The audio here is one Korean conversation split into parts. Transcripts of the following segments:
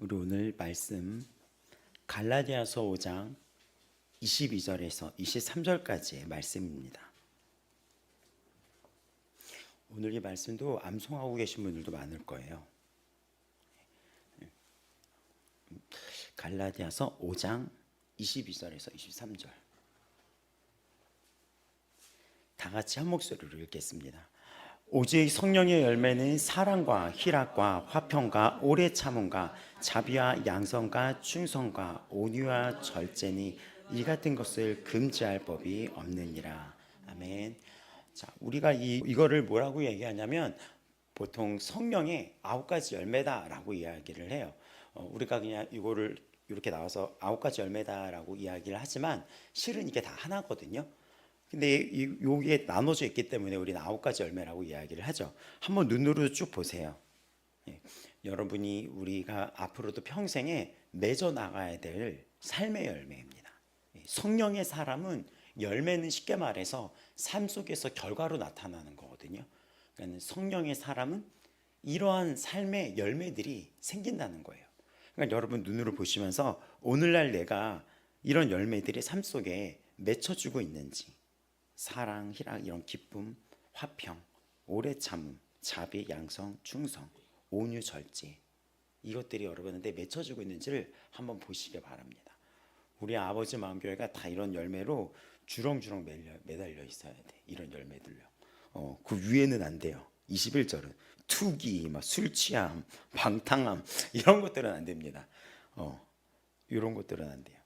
우리 오늘 말씀 갈라디아서 5장 22절에서 23절까지의 말씀입니다. 오늘 이 말씀도 암송하고 계신 분들도 많을 거예요. 갈라디아서 5장 22절에서 23절 다 같이 한 목소리로 읽겠습니다. 오직 성령의 열매는 사랑과 희락과 화평과 오래 참음과 자비와 양선과 충성과 온유와 절제니 이 같은 것을 금지할 법이 없느니라. 아멘. 자, 우리가 이거를 뭐라고 얘기하냐면 보통 성령의 9가지 열매다라고 이야기를 해요. 우리가 그냥 이거를 이렇게 나와서 9가지 열매다라고 이야기를 하지만 실은 이게 다 하나거든요. 근데 여기에 나눠져 있기 때문에 우리는 9가지 열매라고 이야기를 하죠. 한번 눈으로 쭉 보세요. 여러분이 우리가 앞으로도 평생에 맺어 나가야 될 삶의 열매입니다. 성령의 사람은 열매는 쉽게 말해서 삶 속에서 결과로 나타나는 거거든요. 그러니까 성령의 사람은 이러한 삶의 열매들이 생긴다는 거예요. 그러니까 여러분 눈으로 보시면서 오늘날 내가 이런 열매들이 삶 속에 맺혀주고 있는지, 사랑, 희락, 이런 기쁨, 화평, 오래 참음, 자비, 양성, 충성, 온유, 절제, 이것들이 여러분한테 맺혀지고 있는지를 한번 보시기 바랍니다. 우리 아버지 마음교회가 다 이런 열매로 주렁주렁 매달려 있어야 돼. 이런 열매들요. 그 위에는 안 돼요. 21절은 투기, 술 취함, 방탕함, 이런 것들은 안 됩니다. 이런 것들은 안 돼요.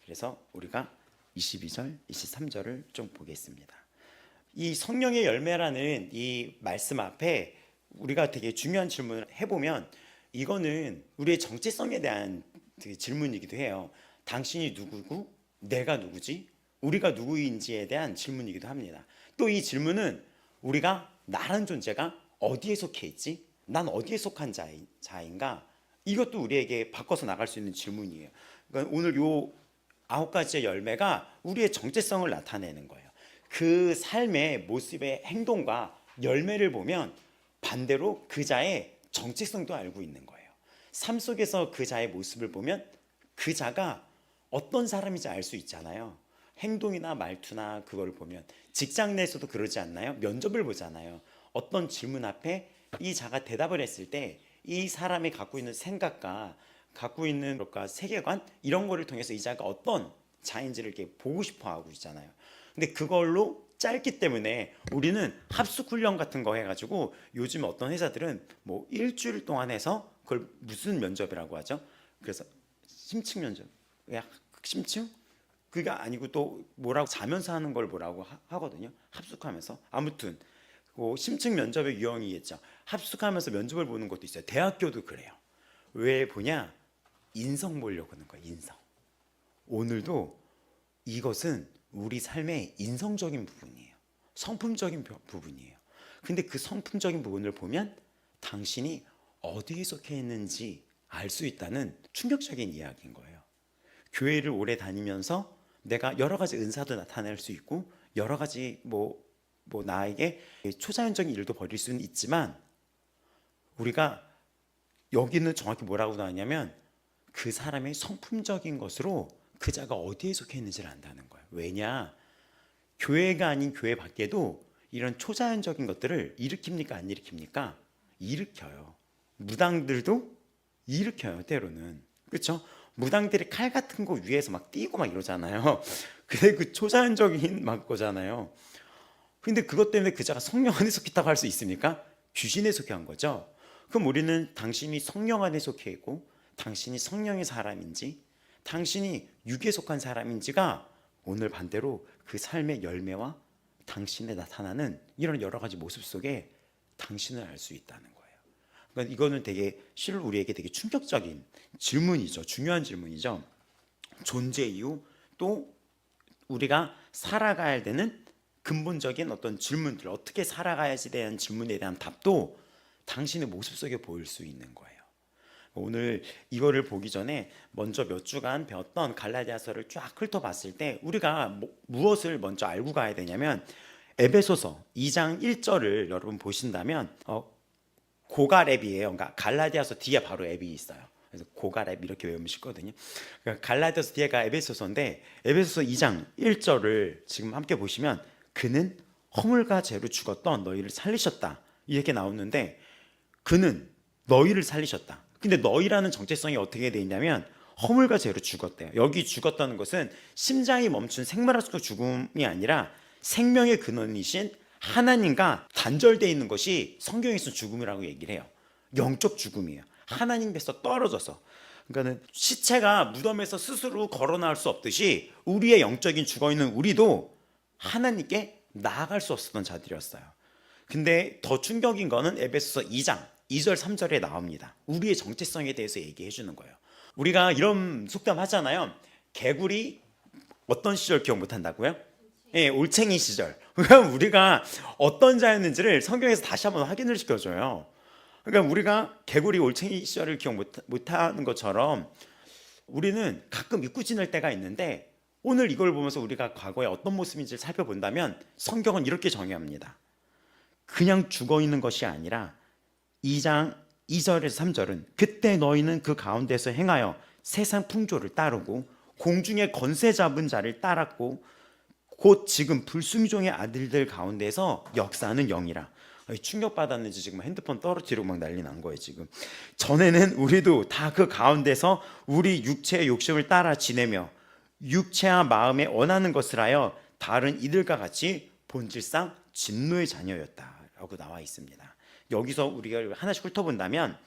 그래서 우리가 22절, 23절을 좀 보겠습니다. 이 성령의 열매라는 이 말씀 앞에 우리가 되게 중요한 질문을 해보면 이거는 우리의 정체성에 대한 질문이기도 해요. 당신이 누구고 내가 누구지? 우리가 누구인지에 대한 질문이기도 합니다. 또 이 질문은 우리가 나라는 존재가 어디에 속해 있지? 난 어디에 속한 자인가? 이것도 우리에게 바꿔서 나갈 수 있는 질문이에요. 그러니까 오늘 요 9가지의 열매가 우리의 정체성을 나타내는 거예요. 그 삶의 모습의 행동과 열매를 보면 반대로 그 자의 정체성도 알고 있는 거예요. 삶 속에서 그 자의 모습을 보면 그 자가 어떤 사람인지 알 수 있잖아요. 행동이나 말투나 그걸 보면 직장 내에서도 그러지 않나요? 면접을 보잖아요. 어떤 질문 앞에 이 자가 대답을 했을 때 이 사람이 갖고 있는 생각과 갖고 있는 세계관 이런 거를 통해서 이 자가 어떤 자인지를 이렇게 보고 싶어 하고 있잖아요. 근데 그걸로 짧기 때문에 우리는 합숙 훈련 같은 거 해가지고 요즘 어떤 회사들은 뭐 일주일 동안 해서 그걸 무슨 면접이라고 하죠? 그래서 심층 면접, 심층? 그게 아니고 또 뭐라고 자면서 하는 걸 뭐라고 하거든요. 합숙하면서. 아무튼 심층 면접의 유형이겠죠. 합숙하면서 면접을 보는 것도 있어요. 대학교도 그래요. 왜 보냐? 인성 보려고 하는 거예요. 인성. 오늘도 이것은 우리 삶의 인성적인 부분이에요. 성품적인 부분이에요. 근데 그 성품적인 부분을 보면 당신이 어디에 속해 있는지 알 수 있다는 충격적인 이야기인 거예요. 교회를 오래 다니면서 내가 여러 가지 은사도 나타낼 수 있고 여러 가지 뭐 나에게 초자연적인 일도 벌일 수는 있지만 우리가 여기는 정확히 뭐라고 나왔냐면 그 사람의 성품적인 것으로 그 자가 어디에 속해 있는지를 안다는 거예요. 왜냐? 교회가 아닌 교회 밖에도 이런 초자연적인 것들을 일으킵니까? 안 일으킵니까? 일으켜요. 무당들도 일으켜요. 때로는. 그렇죠? 무당들이 칼 같은 거 위에서 막 띄고 막 이러잖아요. 근데 그 초자연적인 막 거잖아요. 근데 그것 때문에 그 자가 성령 안에 속해 있다고 할 수 있습니까? 귀신에 속해 한 거죠. 그럼 우리는 당신이 성령 안에 속해 있고 당신이 성령의 사람인지 당신이 육에 속한 사람인지가 오늘 반대로 그 삶의 열매와 당신에 나타나는 이런 여러 가지 모습 속에 당신을 알 수 있다는 거예요. 그러니까 이거는 되게 실로 우리에게 되게 충격적인 질문이죠. 중요한 질문이죠. 존재 이유 또 우리가 살아가야 되는 근본적인 어떤 질문들, 어떻게 살아가야지에 대한 질문에 대한 답도 당신의 모습 속에 보일 수 있는 거예요. 오늘 이거를 보기 전에 먼저 몇 주간 배웠던 갈라디아서를 쫙 훑어봤을 때 우리가 무엇을 먼저 알고 가야 되냐면 에베소서 2장 1절을 여러분 보신다면 고갈 앱이에요. 그러니까 갈라디아서 뒤에 바로 앱이 있어요. 그래서 고가랩 이렇게 외우면 쉽거든요. 그러니까 갈라디아서 뒤에가 에베소서인데 에베소서 2장 1절을 지금 함께 보시면 그는 허물과 죄로 죽었던 너희를 살리셨다 이렇게 나오는데 그는 너희를 살리셨다. 근데 너희라는 정체성이 어떻게 되어 있냐면 허물과 죄로 죽었대요. 여기 죽었다는 것은 심장이 멈춘 생물학적 죽음이 아니라 생명의 근원이신 하나님과 단절되어 있는 것이 성경에서 죽음이라고 얘기를 해요. 영적 죽음이에요. 하나님께서 떨어져서. 그러니까는 시체가 무덤에서 스스로 걸어 나올 수 없듯이 우리의 영적인 죽어있는 우리도 하나님께 나아갈 수 없었던 자들이었어요. 근데 더 충격인 거는 에베소서 2장 2절 3절에 나옵니다. 우리의 정체성에 대해서 얘기해 주는 거예요. 우리가 이런 속담 하잖아요. 개구리 어떤 시절 기억 못 한다고요? 예, 올챙이 시절. 그러니까 우리가 어떤 자였는지를 성경에서 다시 한번 확인을 시켜줘요. 그러니까 우리가 개구리 올챙이 시절을 기억 못하는 것처럼 우리는 가끔 잊고 지낼 때가 있는데 오늘 이걸 보면서 우리가 과거에 어떤 모습인지를 살펴본다면 성경은 이렇게 정의합니다. 그냥 죽어있는 것이 아니라 2장 2절에서 3절은 그때 너희는 그 가운데서 행하여 세상 풍조를 따르고 공중의 권세 잡은 자를 따랐고 곧 지금 불순종의 아들들 가운데서 역사하는 영이라. 충격받았는지 지금 핸드폰 떨어뜨리고 막 난리 난 거예요. 지금 전에는 우리도 다 그 가운데서 우리 육체의 욕심을 따라 지내며 육체와 마음에 원하는 것을 하여 다른 이들과 같이 본질상 진노의 자녀였다라고 나와 있습니다. 여기서 우리가 하나씩 훑어본다면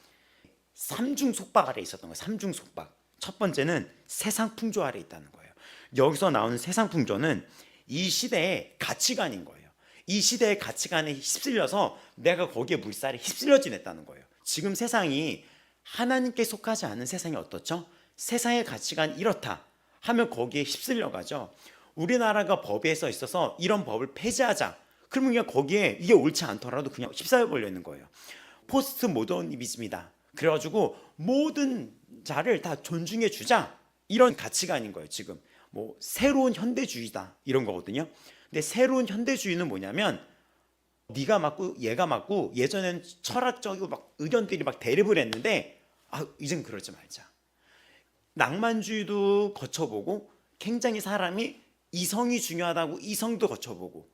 삼중 속박 아래 있었던 거예요. 삼중 속박. 첫 번째는 세상 풍조 아래 있다는 거예요. 여기서 나오는 세상 풍조는 이 시대의 가치관인 거예요. 이 시대의 가치관에 휩쓸려서 내가 거기에 물살에 휩쓸려 지냈다는 거예요. 지금 세상이 하나님께 속하지 않은 세상이 어떻죠? 세상의 가치관 이렇다 하면 거기에 휩쓸려 가죠. 우리나라가 법에 써 있어서 이런 법을 폐지하자. 그러면 그냥 거기에 이게 옳지 않더라도 그냥 휩싸여 버려 있는 거예요. 포스트 모더니즘이다. 그래가지고 모든 자를 다 존중해 주자. 이런 가치관인 거예요. 지금 뭐 새로운 현대주의다 이런 거거든요. 근데 새로운 현대주의는 뭐냐면 네가 맞고 얘가 맞고 예전엔 철학적이고 막 의견들이 막 대립을 했는데 이젠 그러지 말자. 낭만주의도 거쳐보고 굉장히 사람이 이성이 중요하다고 이성도 거쳐보고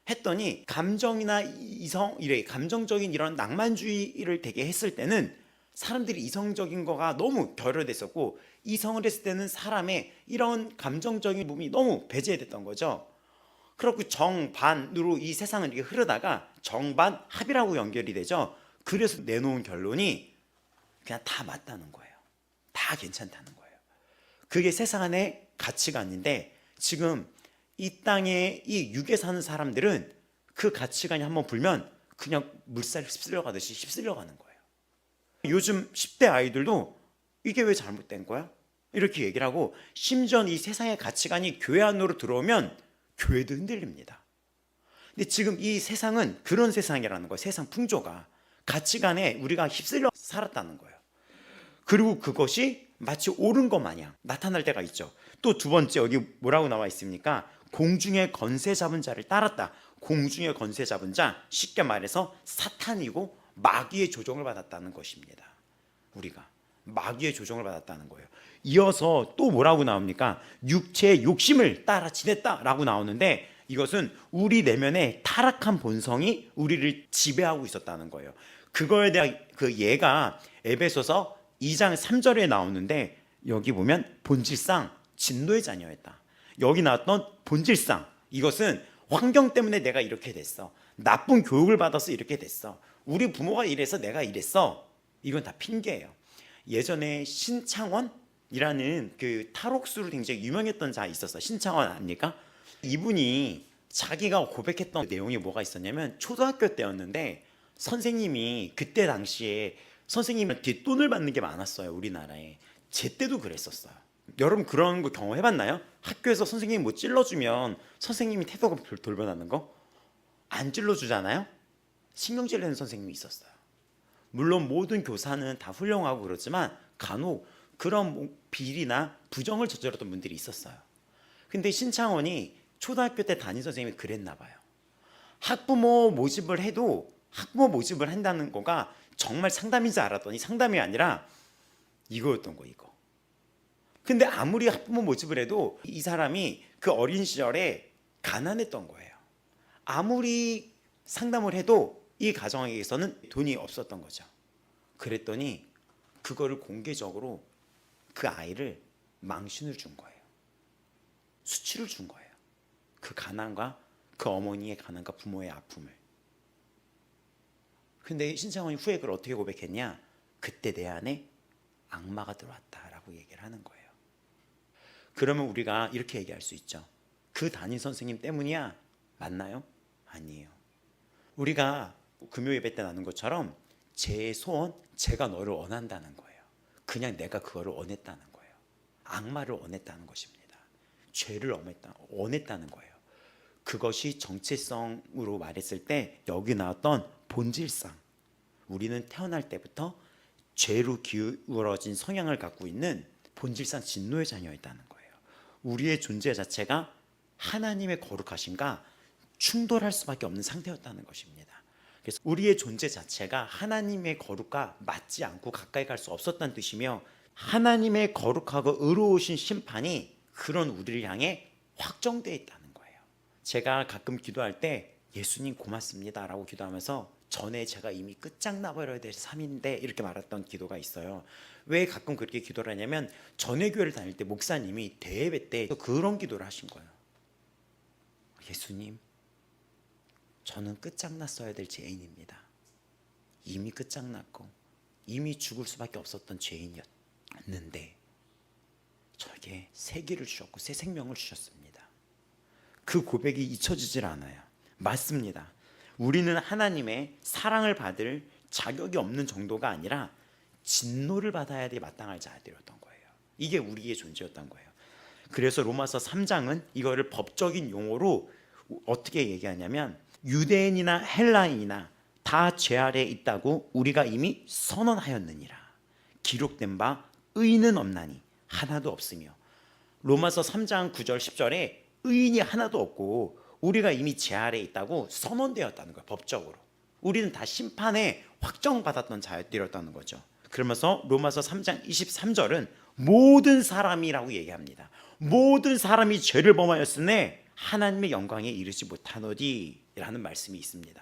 했더니 감정이나 이성 이래 감정적인 이런 낭만주의를 되게 했을 때는 사람들이 이성적인 거가 너무 결여됐었고 이성을 했을 때는 사람의 이런 감정적인 부분이 너무 배제됐던 거죠. 그렇고 정반으로 이 세상은 이렇게 흐르다가 정반 합이라고 연결이 되죠. 그래서 내놓은 결론이 그냥 다 맞다는 거예요. 다 괜찮다는 거예요. 그게 세상 안의 가치관인데 지금 이 땅에 이 육에 사는 사람들은 그 가치관이 한번 불면 그냥 물살에 휩쓸려 가듯이 휩쓸려 가는 거예요. 요즘 10대 아이들도 이게 왜 잘못된 거야? 이렇게 얘기를 하고 심지어 이 세상의 가치관이 교회 안으로 들어오면 교회도 흔들립니다. 근데 지금 이 세상은 그런 세상이라는 거예요. 세상 풍조가 가치관에 우리가 휩쓸려 살았다는 거예요. 그리고 그것이 마치 옳은 것 마냥 나타날 때가 있죠. 또 두 번째 여기 뭐라고 나와 있습니까? 공중의 권세 잡은 자를 따랐다. 공중의 권세 잡은 자 쉽게 말해서 사탄이고 마귀의 조종을 받았다는 것입니다. 우리가 마귀의 조종을 받았다는 거예요. 이어서 또 뭐라고 나옵니까? 육체의 욕심을 따라 지냈다라고 나오는데 이것은 우리 내면의 타락한 본성이 우리를 지배하고 있었다는 거예요. 그거에 대한 그 예가 에베소서 2장 3절에 나오는데 여기 보면 본질상 진노의 자녀였다. 여기 나왔던 본질상 이것은 환경 때문에 내가 이렇게 됐어. 나쁜 교육을 받아서 이렇게 됐어. 우리 부모가 이래서 내가 이랬어. 이건 다 핑계예요. 예전에 신창원이라는 그 탈옥수로 굉장히 유명했던 자 있었어요. 신창원 아닙니까? 이분이 자기가 고백했던 내용이 뭐가 있었냐면 초등학교 때였는데 선생님이 그때 당시에 선생님은 뒷돈을 받는 게 많았어요. 우리나라에. 제 때도 그랬었어요. 여러분 그런 거 경험해봤나요? 학교에서 선생님이 뭐 찔러주면 선생님이 태도가 돌변하는 거? 안 찔러주잖아요? 신경질 내는 선생님이 있었어요. 물론 모든 교사는 다 훌륭하고 그렇지만 간혹 그런 비리나 부정을 저질렀던 분들이 있었어요. 근데 신창원이 초등학교 때 담임 선생님이 그랬나 봐요. 학부모 모집을 해도 학부모 모집을 한다는 거가 정말 상담인지 알았더니 상담이 아니라 이거였던 거 이거. 근데 아무리 학부모 모집을 해도 이 사람이 그 어린 시절에 가난했던 거예요. 아무리 상담을 해도 이 가정에게서는 돈이 없었던 거죠. 그랬더니 그거를 공개적으로 그 아이를 망신을 준 거예요. 수치를 준 거예요. 그 가난과 그 어머니의 가난과 부모의 아픔을. 근데 신창원이 후에 그걸 어떻게 고백했냐? 그때 내 안에 악마가 들어왔다라고 얘기를 하는 거예요. 그러면 우리가 이렇게 얘기할 수 있죠. 그 담임 선생님 때문이야. 맞나요? 아니에요. 우리가 금요 예배 때 나눈 것처럼 제 소원, 제가 너를 원한다는 거예요. 그냥 내가 그거를 원했다는 거예요. 악마를 원했다는 것입니다. 죄를 원했다는 거예요. 그것이 정체성으로 말했을 때 여기 나왔던 본질상, 우리는 태어날 때부터 죄로 기울어진 성향을 갖고 있는 본질상 진노의 자녀였다는 거예요. 우리의 존재 자체가 하나님의 거룩하심과 충돌할 수밖에 없는 상태였다는 것입니다. 그래서 우리의 존재 자체가 하나님의 거룩과 맞지 않고 가까이 갈 수 없었다는 뜻이며, 하나님의 거룩하고 의로우신 심판이 그런 우리를 향해 확정되어 있다는 거예요. 제가 가끔 기도할 때 예수님 고맙습니다 라고 기도하면서 전에 제가 이미 끝장나 버려야 될 삶인데 이렇게 말했던 기도가 있어요. 왜 가끔 그렇게 기도를 하냐면 전에 교회를 다닐 때 목사님이 대예배 때 그런 기도를 하신 거예요. 예수님, 저는 끝장났어야 될 죄인입니다. 이미 끝장났고 이미 죽을 수밖에 없었던 죄인이었는데 저에게 새 길을 주셨고 새 생명을 주셨습니다. 그 고백이 잊혀지질 않아요. 맞습니다. 우리는 하나님의 사랑을 받을 자격이 없는 정도가 아니라 진노를 받아야 돼 마땅할 자들이었던 거예요. 이게 우리의 존재였던 거예요. 그래서 로마서 3장은 이거를 법적인 용어로 어떻게 얘기하냐면 유대인이나 헬라인이나 다 죄 아래에 있다고 우리가 이미 선언하였느니라. 기록된 바 의인은 없나니 하나도 없으며. 로마서 3장 9절 10절에 의인이 하나도 없고 우리가 이미 죄 아래에 있다고 선언되었다는 거예요. 법적으로 우리는 다 심판에 확정받았던 자들이었다는 거죠. 그러면서 로마서 3장 23절은 모든 사람이라고 얘기합니다. 모든 사람이 죄를 범하였으니 하나님의 영광에 이르지 못하노니 라는 말씀이 있습니다.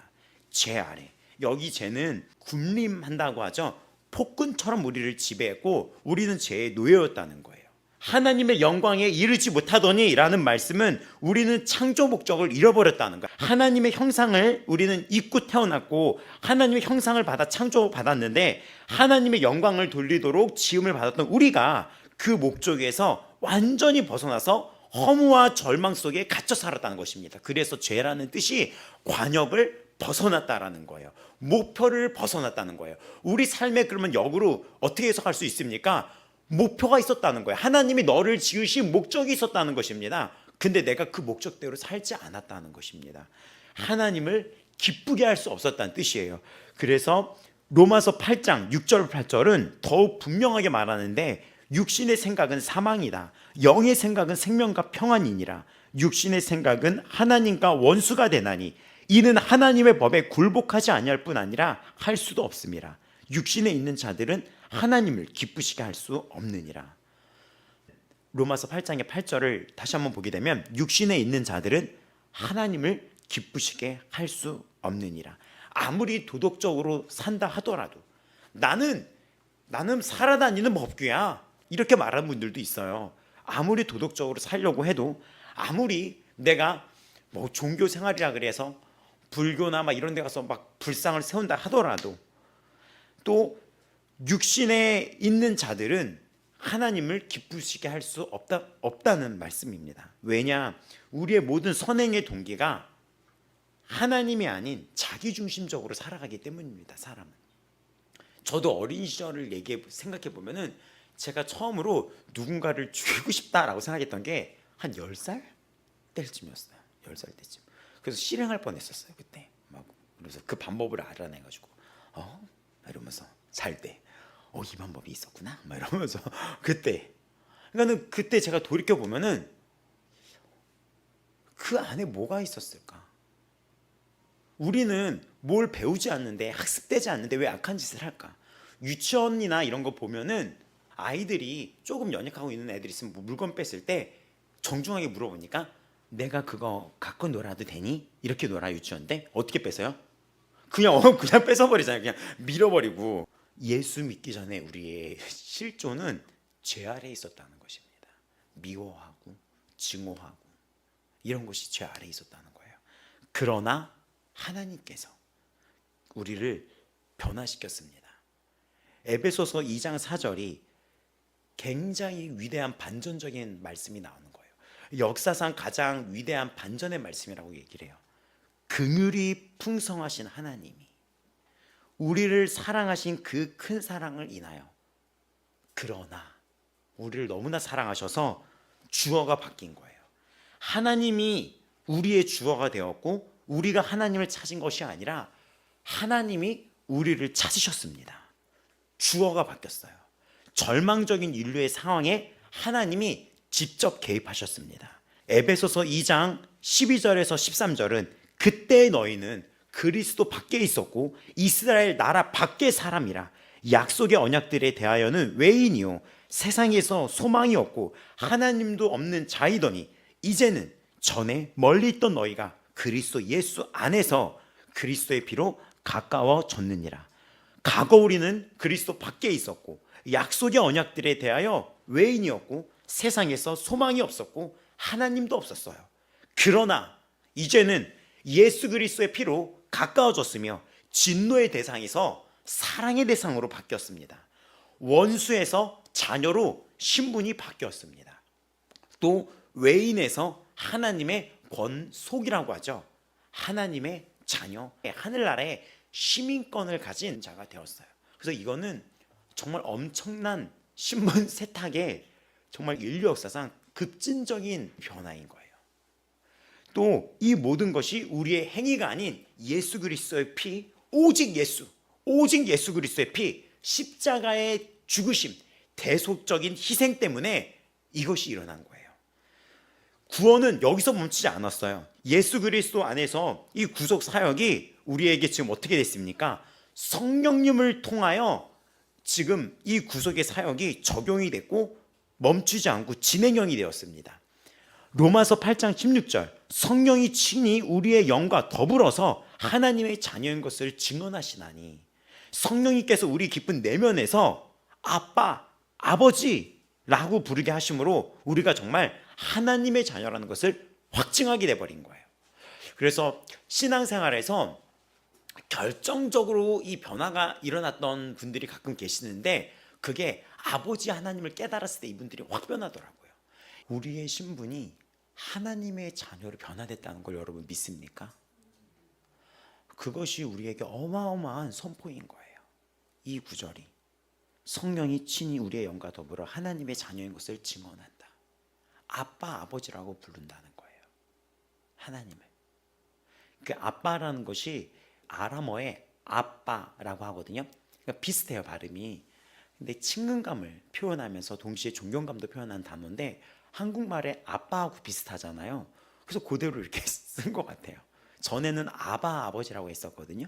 죄 아래, 여기 죄는 군림한다고 하죠. 폭군처럼 우리를 지배했고 우리는 죄의 노예였다는 거예요. 하나님의 영광에 이르지 못하더니 라는 말씀은 우리는 창조 목적을 잃어버렸다는 거예요. 하나님의 형상을 우리는 입고 태어났고 하나님의 형상을 받아 창조받았는데 하나님의 영광을 돌리도록 지음을 받았던 우리가 그 목적에서 완전히 벗어나서 허무와 절망 속에 갇혀 살았다는 것입니다. 그래서 죄라는 뜻이 관역을 벗어났다라는 거예요. 목표를 벗어났다는 거예요. 우리 삶에 그러면 역으로 어떻게 해석할 수 있습니까? 목표가 있었다는 거예요. 하나님이 너를 지으신 목적이 있었다는 것입니다. 근데 내가 그 목적대로 살지 않았다는 것입니다. 하나님을 기쁘게 할 수 없었다는 뜻이에요. 그래서 로마서 8장 6절 8절은 더욱 분명하게 말하는데 육신의 생각은 사망이다. 영의 생각은 생명과 평안이니라. 육신의 생각은 하나님과 원수가 되나니 이는 하나님의 법에 굴복하지 아니할 뿐 아니라 할 수도 없음이라. 육신에 있는 자들은 하나님을 기쁘시게 할 수 없느니라. 로마서 8장의 8절을 다시 한번 보게 되면 육신에 있는 자들은 하나님을 기쁘시게 할 수 없느니라. 아무리 도덕적으로 산다 하더라도 나는 살아다니는 법규야 이렇게 말하는 분들도 있어요. 아무리 도덕적으로 살려고 해도 아무리 내가 뭐 종교 생활이라 그래서 불교나 막 이런 데 가서 막 불상을 세운다 하더라도 또 육신에 있는 자들은 하나님을 기쁘시게 할 수 없다는 말씀입니다. 왜냐? 우리의 모든 선행의 동기가 하나님이 아닌 자기중심적으로 살아가기 때문입니다. 사람은. 저도 어린 시절을 생각해 보면은 제가 처음으로 누군가를 죽이고 싶다라고 생각했던 게 한 10살 때쯤이었어요. 10살 때쯤. 그래서 실행할 뻔했었어요. 그때 막 그래서 그 방법을 알아내가지고 이러면서 잘 때 이 방법이 있었구나 막 이러면서 그러니까는 그때 제가 돌이켜 보면은 그 안에 뭐가 있었을까? 우리는 뭘 배우지 않는데 학습되지 않는데 왜 악한 짓을 할까? 유치원이나 이런 거 보면은 아이들이 조금 연약하고 있는 애들이 있으면 뭐 물건 뺐을 때 정중하게 물어보니까 내가 그거 갖고 놀아도 되니? 이렇게 놀아 유치원 때 어떻게 뺏어요? 그냥 뺏어버리잖아요. 그냥 밀어버리고. 예수 믿기 전에 우리의 실존은 죄 아래에 있었다는 것입니다. 미워하고 증오하고 이런 것이 죄 아래에 있었다는 거예요. 그러나 하나님께서 우리를 변화시켰습니다. 에베소서 2장 4절이 굉장히 위대한 반전적인 말씀이 나오는 거예요. 역사상 가장 위대한 반전의 말씀이라고 얘기를 해요. 긍휼이 풍성하신 하나님이 우리를 사랑하신 그 큰 사랑을 인하여, 그러나 우리를 너무나 사랑하셔서 주어가 바뀐 거예요. 하나님이 우리의 주어가 되었고 우리가 하나님을 찾은 것이 아니라 하나님이 우리를 찾으셨습니다. 주어가 바뀌었어요. 절망적인 인류의 상황에 하나님이 직접 개입하셨습니다. 에베소서 2장 12절에서 13절은 그때 너희는 그리스도 밖에 있었고 이스라엘 나라 밖의 사람이라 약속의 언약들에 대하여는 외인이요 세상에서 소망이 없고 하나님도 없는 자이더니 이제는 전에 멀리 있던 너희가 그리스도 예수 안에서 그리스도의 피로 가까워졌느니라. 과거 우리는 그리스도 밖에 있었고 약속의 언약들에 대하여 외인이었고 세상에서 소망이 없었고 하나님도 없었어요. 그러나 이제는 예수 그리스도의 피로 가까워졌으며 진노의 대상에서 사랑의 대상으로 바뀌었습니다. 원수에서 자녀로 신분이 바뀌었습니다. 또 외인에서 하나님의 권속이라고 하죠. 하나님의 자녀, 하늘나라의 시민권을 가진 자가 되었어요. 그래서 이거는 정말 엄청난 신분 세탁의 정말 인류 역사상 급진적인 변화인 거예요. 또 이 모든 것이 우리의 행위가 아닌 예수 그리스도의 피, 오직 예수 그리스도의 피, 십자가의 죽으심, 대속적인 희생 때문에 이것이 일어난 거예요. 구원은 여기서 멈추지 않았어요. 예수 그리스도 안에서 이 구속 사역이 우리에게 지금 어떻게 됐습니까? 성령님을 통하여 지금 이 구속의 사역이 적용이 됐고 멈추지 않고 진행형이 되었습니다. 로마서 8장 16절, 성령이 친히 우리의 영과 더불어서 하나님의 자녀인 것을 증언하시나니, 성령님께서 우리 깊은 내면에서 아빠, 아버지라고 부르게 하심으로 우리가 정말 하나님의 자녀라는 것을 확증하게 돼버린 거예요. 그래서 신앙생활에서 결정적으로 이 변화가 일어났던 분들이 가끔 계시는데 그게 아버지 하나님을 깨달았을 때 이분들이 확 변하더라고요. 우리의 신분이 하나님의 자녀로 변화됐다는 걸 여러분 믿습니까? 그것이 우리에게 어마어마한 선포인 거예요. 이 구절이 성령이 친히 우리의 영과 더불어 하나님의 자녀인 것을 증언한다. 아빠, 아버지라고 부른다는 거예요. 하나님을. 그 아빠라는 것이 아람어의 아빠라고 하거든요. 그러니까 비슷해요, 발음이. 근데 친근감을 표현하면서 동시에 존경감도 표현한 단어인데 한국말에 아빠하고 비슷하잖아요. 그래서 그대로 이렇게 쓴 것 같아요. 전에는 아바, 아버지라고 했었거든요.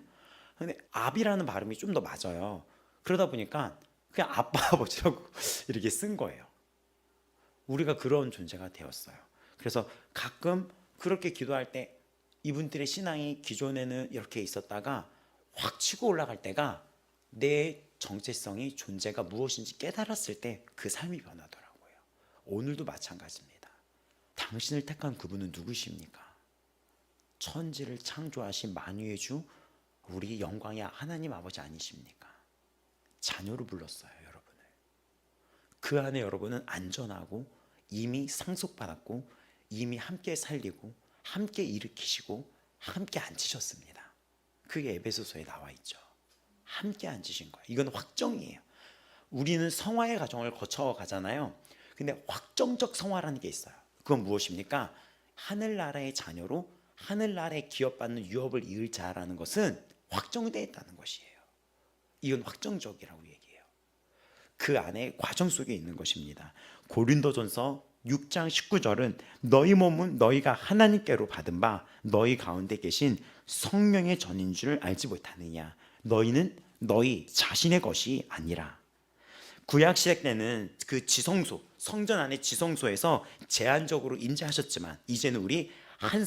근데 압이라는 발음이 좀 더 맞아요. 그러다 보니까 그냥 아빠, 아버지라고 이렇게 쓴 거예요. 우리가 그런 존재가 되었어요. 그래서 가끔 그렇게 기도할 때 이분들의 신앙이 기존에는 이렇게 있었다가 확 치고 올라갈 때가 내 정체성이 존재가 무엇인지 깨달았을 때 그 삶이 변하더라고요. 오늘도 마찬가지입니다. 당신을 택한 그분은 누구십니까? 천지를 창조하신 만유의 주 우리 영광의 하나님 아버지 아니십니까? 자녀로 불렀어요, 여러분을. 그 안에 여러분은 안전하고 이미 상속받았고 이미 함께 살리고 함께 일으키시고 함께 앉히셨습니다. 그게 에베소서에 나와 있죠. 함께 앉으신 거예요. 이건 확정이에요. 우리는 성화의 과정을 거쳐가잖아요. 근데 확정적 성화라는 게 있어요. 그건 무엇입니까? 하늘나라의 자녀로 하늘나라에 기업받는 유업을 이을 자라는 것은 확정되어 있다는 것이에요. 이건 확정적이라고 얘기해요. 그 안에 과정 속에 있는 것입니다. 고린도전서 6장 19절은 너희 몸은 너희가 하나님께로 받은 바 너희 가운데 계신 성령의 전인 줄 알지 못하느냐. 너희는 너희 자신의 것이 아니라. 구약 시대 때는 그 지성소, 성전 안의 지성소에서 제한적으로 임재하셨지만 이제는 우리 한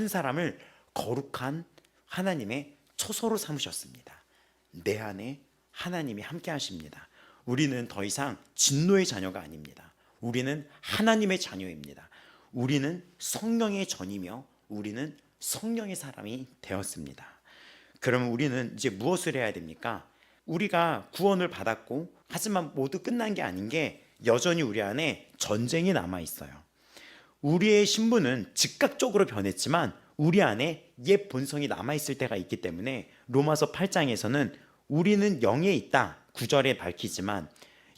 사람을 거룩한 하나님의 초소로 삼으셨습니다. 내 안에 하나님이 함께 하십니다. 우리는 더 이상 진노의 자녀가 아닙니다. 우리는 하나님의 자녀입니다. 우리는 성령의 전이며 우리는 성령의 사람이 되었습니다. 그러면 우리는 이제 무엇을 해야 됩니까? 우리가 구원을 받았고 하지만 모두 끝난 게 아닌 게 여전히 우리 안에 전쟁이 남아 있어요. 우리의 신분은 즉각적으로 변했지만 우리 안에 옛 본성이 남아 있을 때가 있기 때문에 로마서 8장에서는 우리는 영에 있다 9절에 밝히지만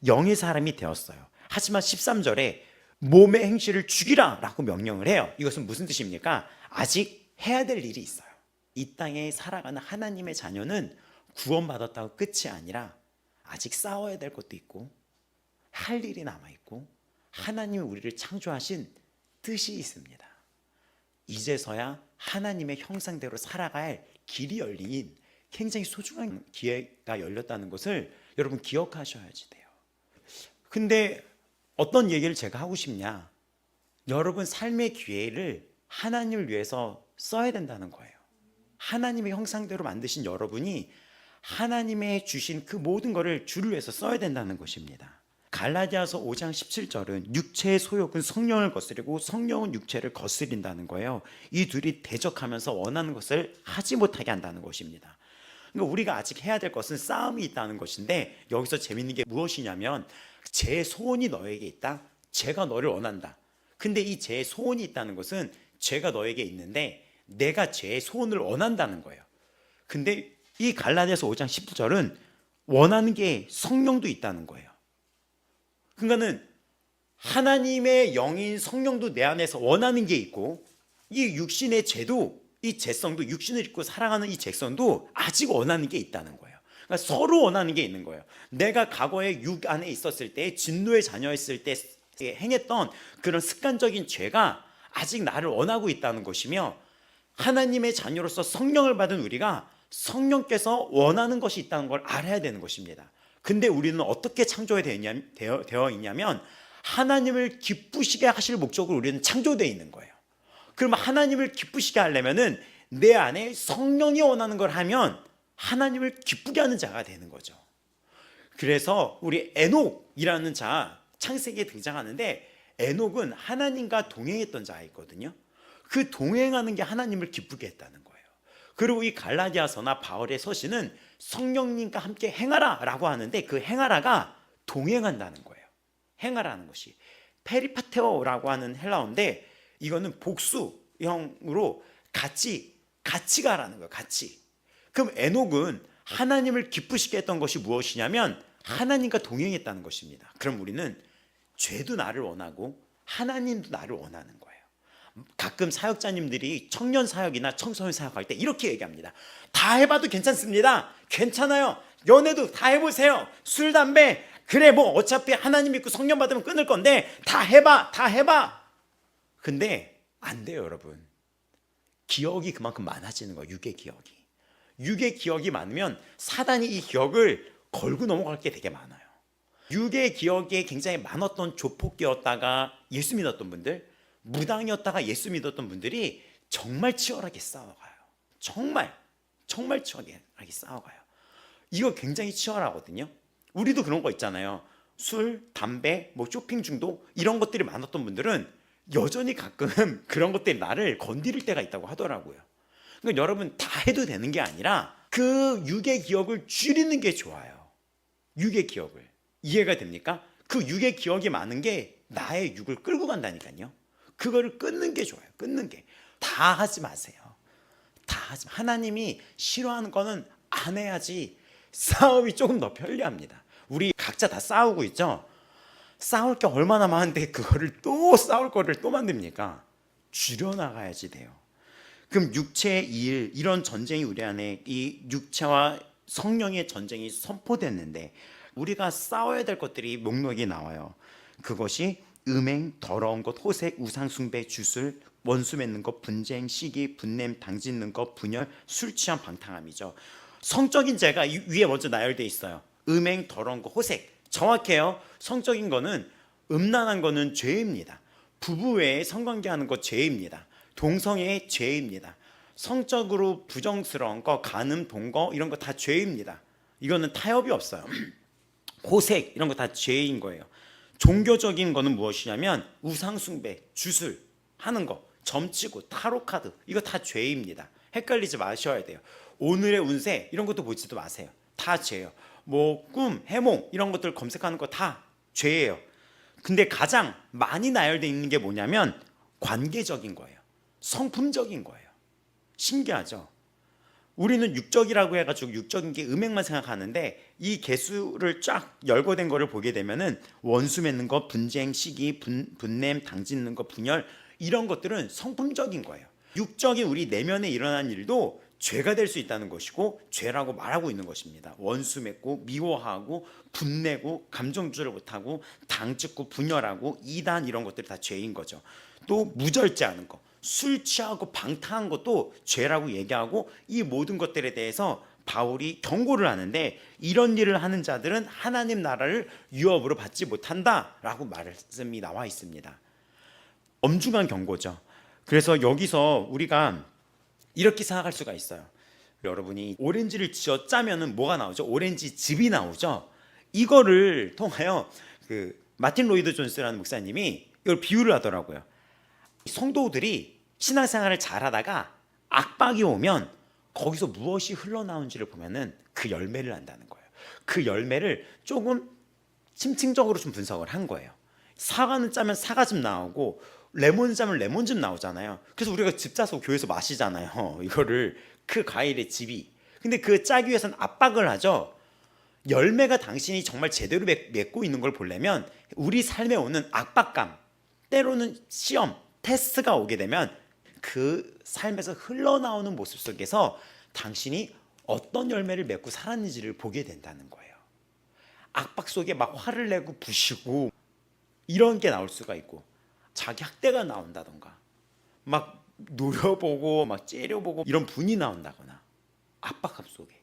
영의 사람이 되었어요. 하지만 13절에 몸의 행실을 죽이라 라고 명령을 해요. 이것은 무슨 뜻입니까? 아직 해야 될 일이 있어요. 이 땅에 살아가는 하나님의 자녀는 구원받았다고 끝이 아니라 아직 싸워야 될 것도 있고 할 일이 남아있고 하나님이 우리를 창조하신 뜻이 있습니다. 이제서야 하나님의 형상대로 살아갈 길이 열린 굉장히 소중한 기회가 열렸다는 것을 여러분 기억하셔야지 돼요. 근데 어떤 얘기를 제가 하고 싶냐? 여러분 삶의 기회를 하나님을 위해서 써야 된다는 거예요. 하나님의 형상대로 만드신 여러분이 하나님의 주신 그 모든 것을 주를 위해서 써야 된다는 것입니다. 갈라디아서 5장 17절은 육체의 소욕은 성령을 거스리고 성령은 육체를 거스린다는 거예요. 이 둘이 대적하면서 원하는 것을 하지 못하게 한다는 것입니다. 그러니까 우리가 아직 해야 될 것은 싸움이 있다는 것인데 여기서 재밌는 게 무엇이냐면 제 소원이 너에게 있다. 제가 너를 원한다. 근데 이 제 소원이 있다는 것은 죄가 너에게 있는데 내가 제 소원을 원한다는 거예요. 근데 이 갈라디아서 5장 19절은 원하는 게 성령도 있다는 거예요. 그러니까는 하나님의 영인 성령도 내 안에서 원하는 게 있고 이 육신의 죄도 이 죄성도 육신을 입고 살아가는 이 죄성도 아직 원하는 게 있다는 거예요. 그러니까 서로 원하는 게 있는 거예요. 내가 과거에 육 안에 있었을 때 진노의 자녀였을 때 행했던 그런 습관적인 죄가 아직 나를 원하고 있다는 것이며 하나님의 자녀로서 성령을 받은 우리가 성령께서 원하는 것이 있다는 걸 알아야 되는 것입니다. 근데 우리는 어떻게 되어 있냐면 하나님을 기쁘시게 하실 목적으로 우리는 창조되어 있는 거예요. 그럼 하나님을 기쁘시게 하려면은 내 안에 성령이 원하는 걸 하면 하나님을 기쁘게 하는 자가 되는 거죠. 그래서 우리 에녹이라는 자 창세기에 등장하는데 에녹은 하나님과 동행했던 자이거든요. 그 동행하는 게 하나님을 기쁘게 했다는 거예요. 그리고 이 갈라디아서나 바울의 서신은 성령님과 함께 행하라 라고 하는데 그 행하라가 동행한다는 거예요. 행하라는 것이 페리파테오라고 하는 헬라어인데 이거는 복수형으로 같이 가라는 거예요. 같이. 그럼 에녹은 하나님을 기쁘시게 했던 것이 무엇이냐면 하나님과 동행했다는 것입니다. 그럼 우리는 죄도 나를 원하고 하나님도 나를 원하는 거예요. 가끔 사역자님들이 청년 사역이나 청소년 사역할 때 이렇게 얘기합니다. 다 해봐도 괜찮습니다. 괜찮아요. 연애도 다 해보세요. 술, 담배 그래 뭐 어차피 하나님 믿고 성령 받으면 끊을 건데 다 해봐. 근데 안 돼요 여러분. 기억이 그만큼 많아지는 거예요. 육의 기억이 많으면 사단이 이 기억을 걸고 넘어갈 게 되게 많아요. 육의 기억에 굉장히 많았던 조폭이었다가 예수 믿었던 분들, 무당이었다가 예수 믿었던 분들이 정말 치열하게 싸워가요. 정말 치열하게 싸워가요. 이거 굉장히 치열하거든요. 우리도 그런 거 있잖아요. 술, 담배, 뭐 쇼핑 중독 이런 것들이 많았던 분들은 여전히 가끔 그런 것들이 나를 건드릴 때가 있다고 하더라고요. 그러니까 여러분 다 해도 되는 게 아니라 그 육의 기억을 줄이는 게 좋아요. 육의 기억을. 이해가 됩니까? 그 육의 기억이 많은 게 나의 육을 끌고 간다니까요. 그거를 끊는 게 좋아요. 끊는 게. 다 하지 마세요. 하나님이 싫어하는 거는 안 해야지 싸움이 조금 더 편리합니다. 우리 각자 다 싸우고 있죠? 싸울 게 얼마나 많은데 그거를 또 싸울 거를 또 만듭니까? 줄여나가야지 돼요. 그럼 육체의 일, 이런 전쟁이 우리 안에 이 육체와 성령의 전쟁이 선포됐는데 우리가 싸워야 될 것들이 목록이 나와요. 그것이 음행, 더러운 것, 호색, 우상숭배, 주술, 원수 맺는 것, 분쟁, 시기, 분냄, 당짓는 것, 분열, 술 취한 방탕함이죠. 성적인 죄가 위에 먼저 나열되어 있어요. 음행, 더러운 것, 호색, 정확해요. 성적인 거는 음란한 거는 죄입니다. 부부 외에 성관계하는 거 죄입니다. 동성애 죄입니다. 성적으로 부정스러운 거, 간음, 동거 이런 거 다 죄입니다. 이거는 타협이 없어요. 호색 이런 거 다 죄인 거예요. 종교적인 거는 무엇이냐면 우상숭배, 주술 하는 거, 점치고 타로카드 이거 다 죄입니다. 헷갈리지 마셔야 돼요. 오늘의 운세 이런 것도 보지도 마세요. 다 죄예요. 뭐 꿈, 해몽 이런 것들 검색하는 거 다 죄예요. 근데 가장 많이 나열되어 있는 게 뭐냐면 관계적인 거예요. 성품적인 거예요. 신기하죠? 우리는 육적이라고 해가지고 육적인 게 음행만 생각하는데 이 개수를 쫙 열거된 거를 보게 되면은 원수 맺는 거, 분쟁, 시기, 분냄, 당짓는 거, 분열 이런 것들은 성품적인 거예요. 육적인 우리 내면에 일어난 일도 죄가 될 수 있다는 것이고 죄라고 말하고 있는 것입니다. 원수 맺고 미워하고 분내고 감정 조절 못하고 당짓고 분열하고 이단 이런 것들이 다 죄인 거죠. 또 무절제하는 거, 술 취하고 방탕한 것도 죄라고 얘기하고 이 모든 것들에 대해서 바울이 경고를 하는데 이런 일을 하는 자들은 하나님 나라를 유업으로 받지 못한다라고 말씀이 나와 있습니다. 엄중한 경고죠. 그래서 여기서 우리가 이렇게 생각할 수가 있어요. 여러분이 오렌지를 쥐어 짜면은 뭐가 나오죠? 오렌지 즙이 나오죠. 이거를 통하여 마틴 로이드 존스라는 목사님이 이걸 비유를 하더라고요. 성도들이 신앙생활을 잘하다가 악박이 오면 거기서 무엇이 흘러나오는지를 보면은 그 열매를 안다는 거예요. 그 열매를 조금 심층적으로 좀 분석을 한 거예요. 사과는 짜면 사과즙 나오고 레몬 짜면 레몬즙 나오잖아요. 그래서 우리가 즙 짜서 교회에서 마시잖아요. 이거를 그 과일의 즙이. 근데 그 짜기 위해서는 압박을 하죠. 열매가 당신이 정말 제대로 맺고 있는 걸 보려면 우리 삶에 오는 압박감, 때로는 시험, 테스트가 오게 되면 그 삶에서 흘러나오는 모습 속에서 당신이 어떤 열매를 맺고 살았는지를 보게 된다는 거예요. 압박 속에 막 화를 내고 부시고 이런 게 나올 수가 있고 자기 학대가 나온다던가 막 노려보고 막 째려보고 이런 분이 나온다거나 압박감 속에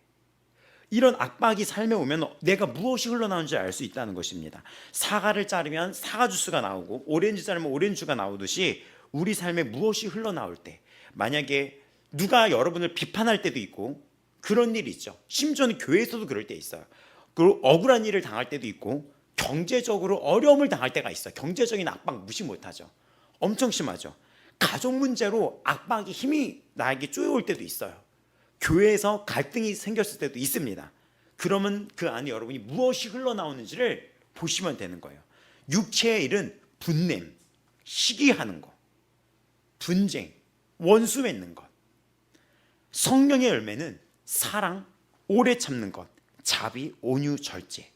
이런 압박이 삶에 오면 내가 무엇이 흘러나오는지 알 수 있다는 것입니다. 사과를 자르면 사과 주스가 나오고 오렌지 자르면 오렌지가 나오듯이 우리 삶에 무엇이 흘러나올 때 만약에 누가 여러분을 비판할 때도 있고 그런 일이 있죠. 심지어는 교회에서도 그럴 때 있어요. 그리고 억울한 일을 당할 때도 있고 경제적으로 어려움을 당할 때가 있어요. 경제적인 압박 무시 못하죠. 엄청 심하죠. 가족 문제로 압박이 힘이 나에게 쪼여올 때도 있어요. 교회에서 갈등이 생겼을 때도 있습니다. 그러면 그 안에 여러분이 무엇이 흘러나오는지를 보시면 되는 거예요. 육체의 일은 분냄, 시기하는 것, 분쟁, 원수 맺는 것. 성령의 열매는 사랑, 오래 참는 것, 자비, 온유, 절제.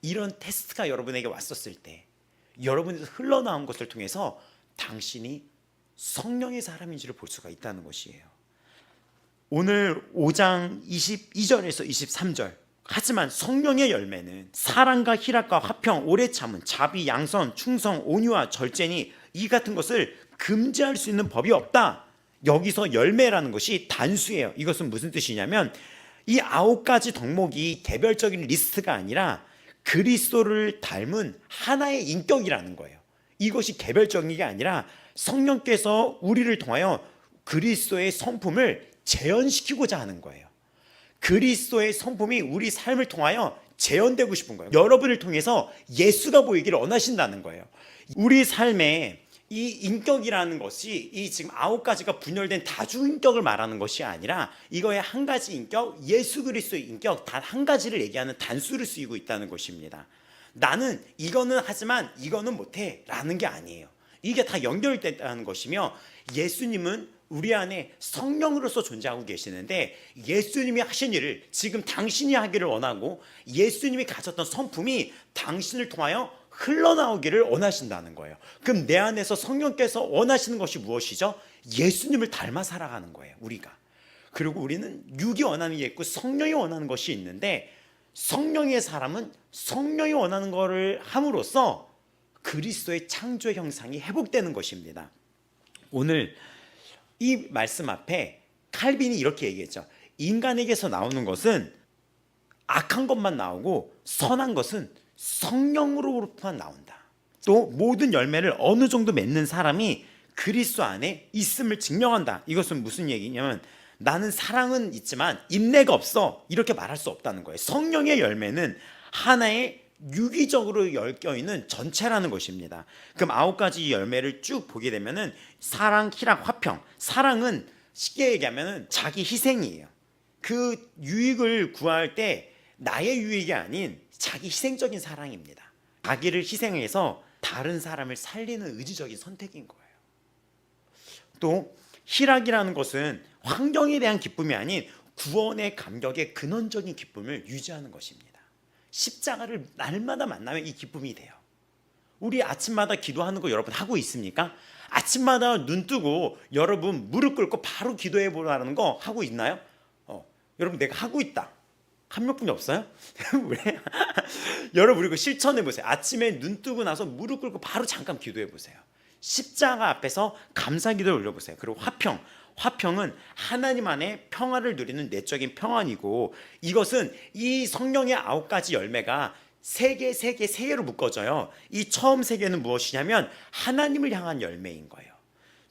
이런 테스트가 여러분에게 왔었을 때 여러분에서 흘러나온 것을 통해서 당신이 성령의 사람인지를 볼 수가 있다는 것이에요. 오늘 5장 22절에서 23절 하지만 성령의 열매는 사랑과 희락과 화평, 오래 참음, 자비, 양선, 충성, 온유와 절제니 이 같은 것을 금지할 수 있는 법이 없다. 여기서 열매라는 것이 단수예요. 이것은 무슨 뜻이냐면 이 9가지 덕목이 개별적인 리스트가 아니라 그리스도를 닮은 하나의 인격이라는 거예요. 이것이 개별적인 게 아니라 성령께서 우리를 통하여 그리스도의 성품을 재현시키고자 하는 거예요. 그리스도의 성품이 우리 삶을 통하여 재현되고 싶은 거예요. 여러분을 통해서 예수가 보이기를 원하신다는 거예요. 우리 삶에 이 인격이라는 것이 이 지금 9가지가 분열된 다주인격을 말하는 것이 아니라 이거의 한 가지 인격, 예수 그리스도의 인격 단 한 가지를 얘기하는 단수를 쓰이고 있다는 것입니다. 나는 이거는 하지만 이거는 못해 라는 게 아니에요. 이게 다 연결됐다는 것이며 예수님은 우리 안에 성령으로서 존재하고 계시는데 예수님이 하신 일을 지금 당신이 하기를 원하고 예수님이 가졌던 성품이 당신을 통하여 흘러나오기를 원하신다는 거예요. 그럼 내 안에서 성령께서 원하시는 것이 무엇이죠? 예수님을 닮아 살아가는 거예요. 우리가. 그리고 우리는 육이 원하는 게 있고 성령이 원하는 것이 있는데 성령의 사람은 성령이 원하는 것을 함으로써 그리스도의 창조 형상이 회복되는 것입니다. 오늘 이 말씀 앞에 칼빈이 이렇게 얘기했죠. 인간에게서 나오는 것은 악한 것만 나오고 선한 것은 성령으로부터만 나온다. 또 모든 열매를 어느 정도 맺는 사람이 그리스도 안에 있음을 증명한다. 이것은 무슨 얘기냐면 나는 사랑은 있지만 인내가 없어, 이렇게 말할 수 없다는 거예요. 성령의 열매는 하나의 유기적으로 엮여있는 전체라는 것입니다. 그럼 9가지 열매를 쭉 보게 되면은 사랑, 희락, 화평. 사랑은 쉽게 얘기하면 자기 희생이에요. 그 유익을 구할 때 나의 유익이 아닌 자기 희생적인 사랑입니다. 자기를 희생해서 다른 사람을 살리는 의지적인 선택인 거예요. 또 희락이라는 것은 환경에 대한 기쁨이 아닌 구원의 감격의 근원적인 기쁨을 유지하는 것입니다. 십자가를 날마다 만나면 이 기쁨이 돼요. 우리 아침마다 기도하는 거 여러분 하고 있습니까? 아침마다 눈 뜨고 여러분 무릎 꿇고 바로 기도해 보라는 거 하고 있나요? 여러분 내가 하고 있다. 한 몇 분이 없어요? 왜? 여러분 이거 실천해 보세요. 아침에 눈 뜨고 나서 무릎 꿇고 바로 잠깐 기도해 보세요. 십자가 앞에서 감사 기도를 올려보세요. 그리고 화평은 하나님 안에 평화를 누리는 내적인 평안이고, 이것은 이 성령의 9가지 열매가 세 개로 묶어져요. 이 처음 3개는 무엇이냐면 하나님을 향한 열매인 거예요.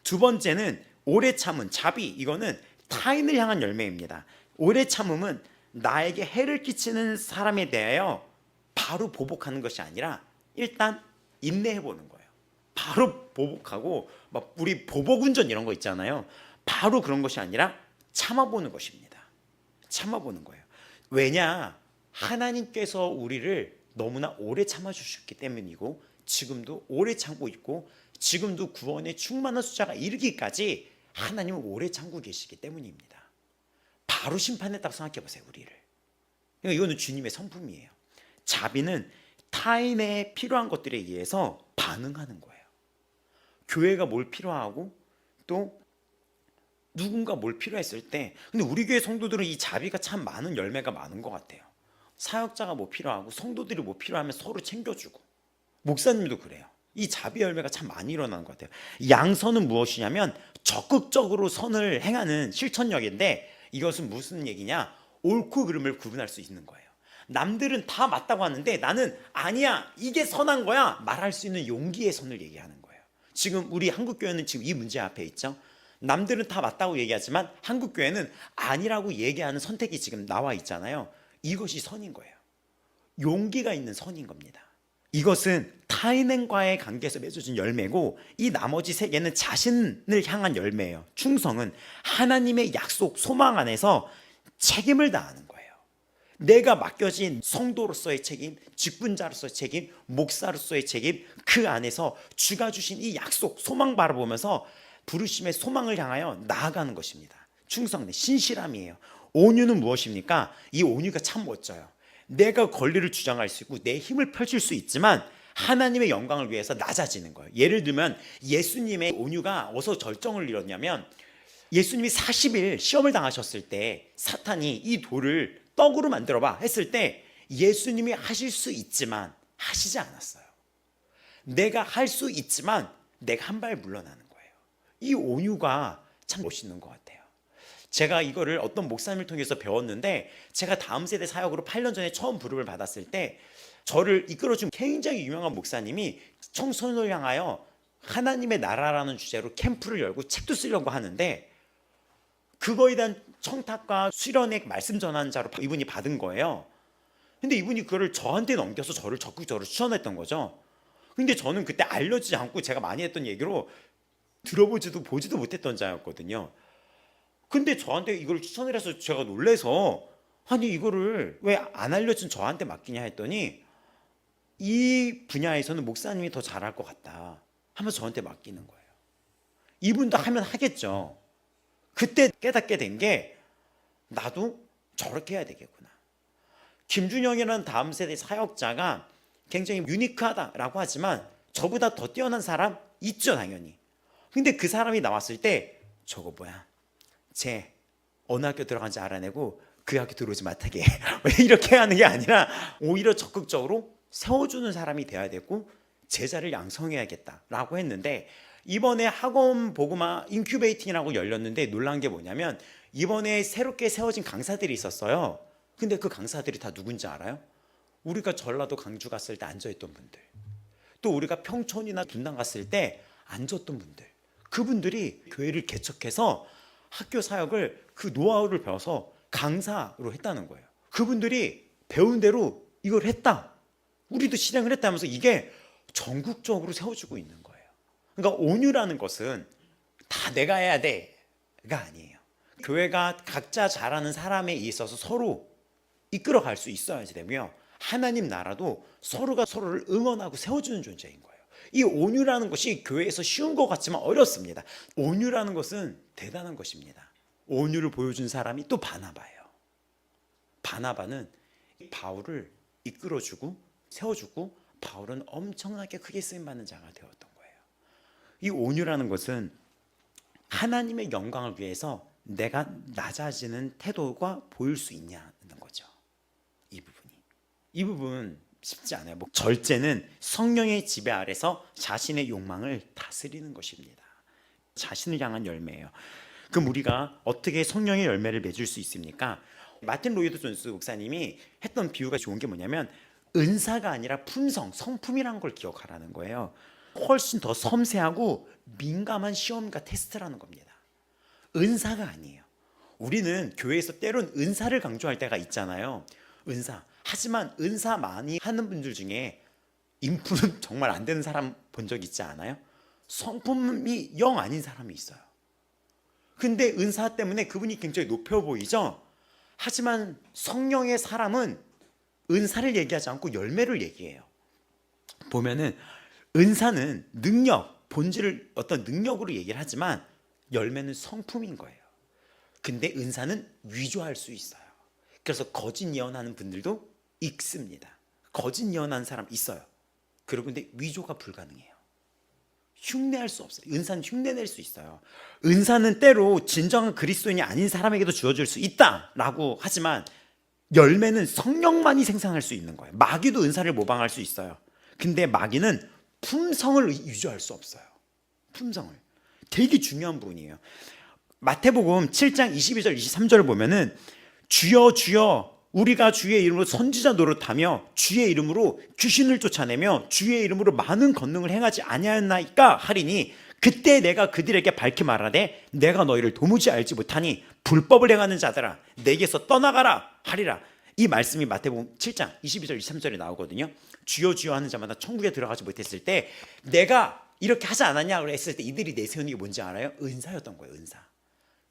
두 번째는 오래 참은 자비, 이거는 타인을 향한 열매입니다. 오래 참음은 나에게 해를 끼치는 사람에 대하여 바로 보복하는 것이 아니라 일단 인내해 보는 거예요. 바로 보복하고 막 우리 보복운전 이런 거 있잖아요. 바로 그런 것이 아니라 참아보는 것입니다. 참아보는 거예요. 왜냐? 하나님께서 우리를 너무나 오래 참아주셨기 때문이고, 지금도 오래 참고 있고, 지금도 구원의 충만한 숫자가 이르기까지 하나님은 오래 참고 계시기 때문입니다. 바로 심판했다고 생각해 보세요, 우리를. 이거는 주님의 성품이에요. 자비는 타인의 필요한 것들에 의해서 반응하는 거예요. 교회가 뭘 필요하고 또 누군가 뭘 필요했을 때, 근데 우리 교회 성도들은 이 자비가 참 많은 열매가 많은 것 같아요. 사역자가 뭐 필요하고 성도들이 뭐 필요하면 서로 챙겨주고, 목사님도 그래요. 이 자비 열매가 참 많이 일어나는 것 같아요. 양선은 무엇이냐면 적극적으로 선을 행하는 실천력인데, 이것은 무슨 얘기냐? 옳고 그름을 구분할 수 있는 거예요. 남들은 다 맞다고 하는데 나는 아니야, 이게 선한 거야 말할 수 있는 용기의 선을 얘기하는 거예요. 지금 우리 한국교회는 지금 이 문제 앞에 있죠. 남들은 다 맞다고 얘기하지만 한국교회는 아니라고 얘기하는 선택이 지금 나와 있잖아요. 이것이 선인 거예요. 용기가 있는 선인 겁니다. 이것은 타인과의 관계에서 맺어진 열매고, 이 나머지 3개는 자신을 향한 열매예요. 충성은 하나님의 약속, 소망 안에서 책임을 다하는 거예요. 내가 맡겨진 성도로서의 책임, 직분자로서의 책임, 목사로서의 책임, 그 안에서 주가 주신 이 약속, 소망 바라보면서 부르심의 소망을 향하여 나아가는 것입니다. 충성은 신실함이에요. 온유는 무엇입니까? 이 온유가 참 멋져요. 내가 권리를 주장할 수 있고 내 힘을 펼칠 수 있지만 하나님의 영광을 위해서 낮아지는 거예요. 예를 들면 예수님의 온유가 어디서 절정을 이뤘냐면, 예수님이 40일 시험을 당하셨을 때 사탄이 이 돌을 떡으로 만들어봐 했을 때 예수님이 하실 수 있지만 하시지 않았어요. 내가 할 수 있지만 내가 한 발 물러나는 거예요. 이 온유가 참 멋있는 것 같아요. 제가 이거를 어떤 목사님을 통해서 배웠는데, 제가 다음 세대 사역으로 8년 전에 처음 부름을 받았을 때 저를 이끌어준 굉장히 유명한 목사님이 청소년을 향하여 하나님의 나라라는 주제로 캠프를 열고 책도 쓰려고 하는데, 그거에 대한 청탁과 수련의 말씀 전환자로 이분이 받은 거예요. 근데 이분이 그거를 저한테 넘겨서 저를 적극적으로 추천했던 거죠. 근데 저는 그때 알려지지 않고 제가 많이 했던 얘기로 들어보지도 보지도 못했던 자였거든요. 근데 저한테 이걸 추천을 해서 제가 놀래서, 아니 이거를 왜 안 알려준 저한테 맡기냐 했더니, 이 분야에서는 목사님이 더 잘할 것 같다 하면서 저한테 맡기는 거예요. 이분도 하면 하겠죠. 그때 깨닫게 된 게, 나도 저렇게 해야 되겠구나. 김준영이라는 다음 세대 사역자가 굉장히 유니크하다라고 하지만 저보다 더 뛰어난 사람 있죠, 당연히. 근데 그 사람이 나왔을 때 저거 뭐야, 쟤 어느 학교 들어간지 알아내고 그 학교 들어오지 못하게 이렇게 하는 게 아니라 오히려 적극적으로 세워주는 사람이 돼야 되고 제자를 양성해야겠다라고 했는데, 이번에 학원 보그마 인큐베이팅이라고 열렸는데 놀란 게 뭐냐면, 이번에 새롭게 세워진 강사들이 있었어요. 근데 그 강사들이 다 누군지 알아요? 우리가 전라도 강주 갔을 때 앉아있던 분들, 또 우리가 평촌이나 분당 갔을 때 앉았던 분들, 그분들이 교회를 개척해서 학교 사역을 그 노하우를 배워서 강사로 했다는 거예요. 그분들이 배운 대로 이걸 했다, 우리도 실행을 했다면서 이게 전국적으로 세워지고 있는 거예요. 그러니까 온유라는 것은 다 내가 해야 돼가 아니에요. 교회가 각자 잘하는 사람에 있어서 서로 이끌어갈 수 있어야지 되며, 하나님 나라도 서로가 서로를 응원하고 세워주는 존재인 거예요. 이 온유라는 것이 교회에서 쉬운 것 같지만 어렵습니다. 온유라는 것은 대단한 것입니다. 온유를 보여준 사람이 또 바나바예요. 바나바는 바울을 이끌어주고 세워주고, 바울은 엄청나게 크게 쓰임받는 자가 되었던 거예요. 이 온유라는 것은 하나님의 영광을 위해서 내가 낮아지는 태도가 보일 수 있냐는 거죠. 이 부분 쉽지 않아요. 절제는 성령의 지배 아래서 자신의 욕망을 다스리는 것입니다. 자신을 향한 열매예요. 그럼 우리가 어떻게 성령의 열매를 맺을 수 있습니까? 마틴 로이드 존스 목사님이 했던 비유가 좋은 게 뭐냐면, 은사가 아니라 품성, 성품이라는 걸 기억하라는 거예요. 훨씬 더 섬세하고 민감한 시험과 테스트라는 겁니다. 은사가 아니에요. 우리는 교회에서 때론 은사를 강조할 때가 있잖아요. 은사. 하지만 은사 많이 하는 분들 중에 인품 정말 안 되는 사람 본 적 있지 않아요? 성품이 영 아닌 사람이 있어요. 근데 은사 때문에 그분이 굉장히 높여 보이죠? 하지만 성령의 사람은 은사를 얘기하지 않고 열매를 얘기해요. 보면은 은사는 능력, 본질을 어떤 능력으로 얘기를 하지만 열매는 성품인 거예요. 근데 은사는 위조할 수 있어요. 그래서 거짓 예언하는 분들도 있습니다. 거짓 예언하는 사람 있어요. 그리고 근데 위조가 불가능해요. 흉내할 수 없어요. 은사는 흉내낼 수 있어요. 은사는 때로 진정한 그리스도인이 아닌 사람에게도 주어질 수 있다라고 하지만, 열매는 성령만이 생산할 수 있는 거예요. 마귀도 은사를 모방할 수 있어요. 근데 마귀는 품성을 유지할 수 없어요. 품성을. 되게 중요한 부분이에요. 마태복음 7장 22절 23절을 보면은, 주여 주여 우리가 주의 이름으로 선지자 노릇하며 주의 이름으로 귀신을 쫓아내며 주의 이름으로 많은 권능을 행하지 아니하였나이까 하리니, 그때 내가 그들에게 밝히 말하되 내가 너희를 도무지 알지 못하니 불법을 행하는 자들아 내게서 떠나가라 하리라. 이 말씀이 마태복음 7장 22절 23절에 나오거든요. 주여 주여 하는 자마다 천국에 들어가지 못했을 때, 내가 이렇게 하지 않았냐 했을 때 이들이 내세우는 게 뭔지 알아요? 은사였던 거예요. 은사.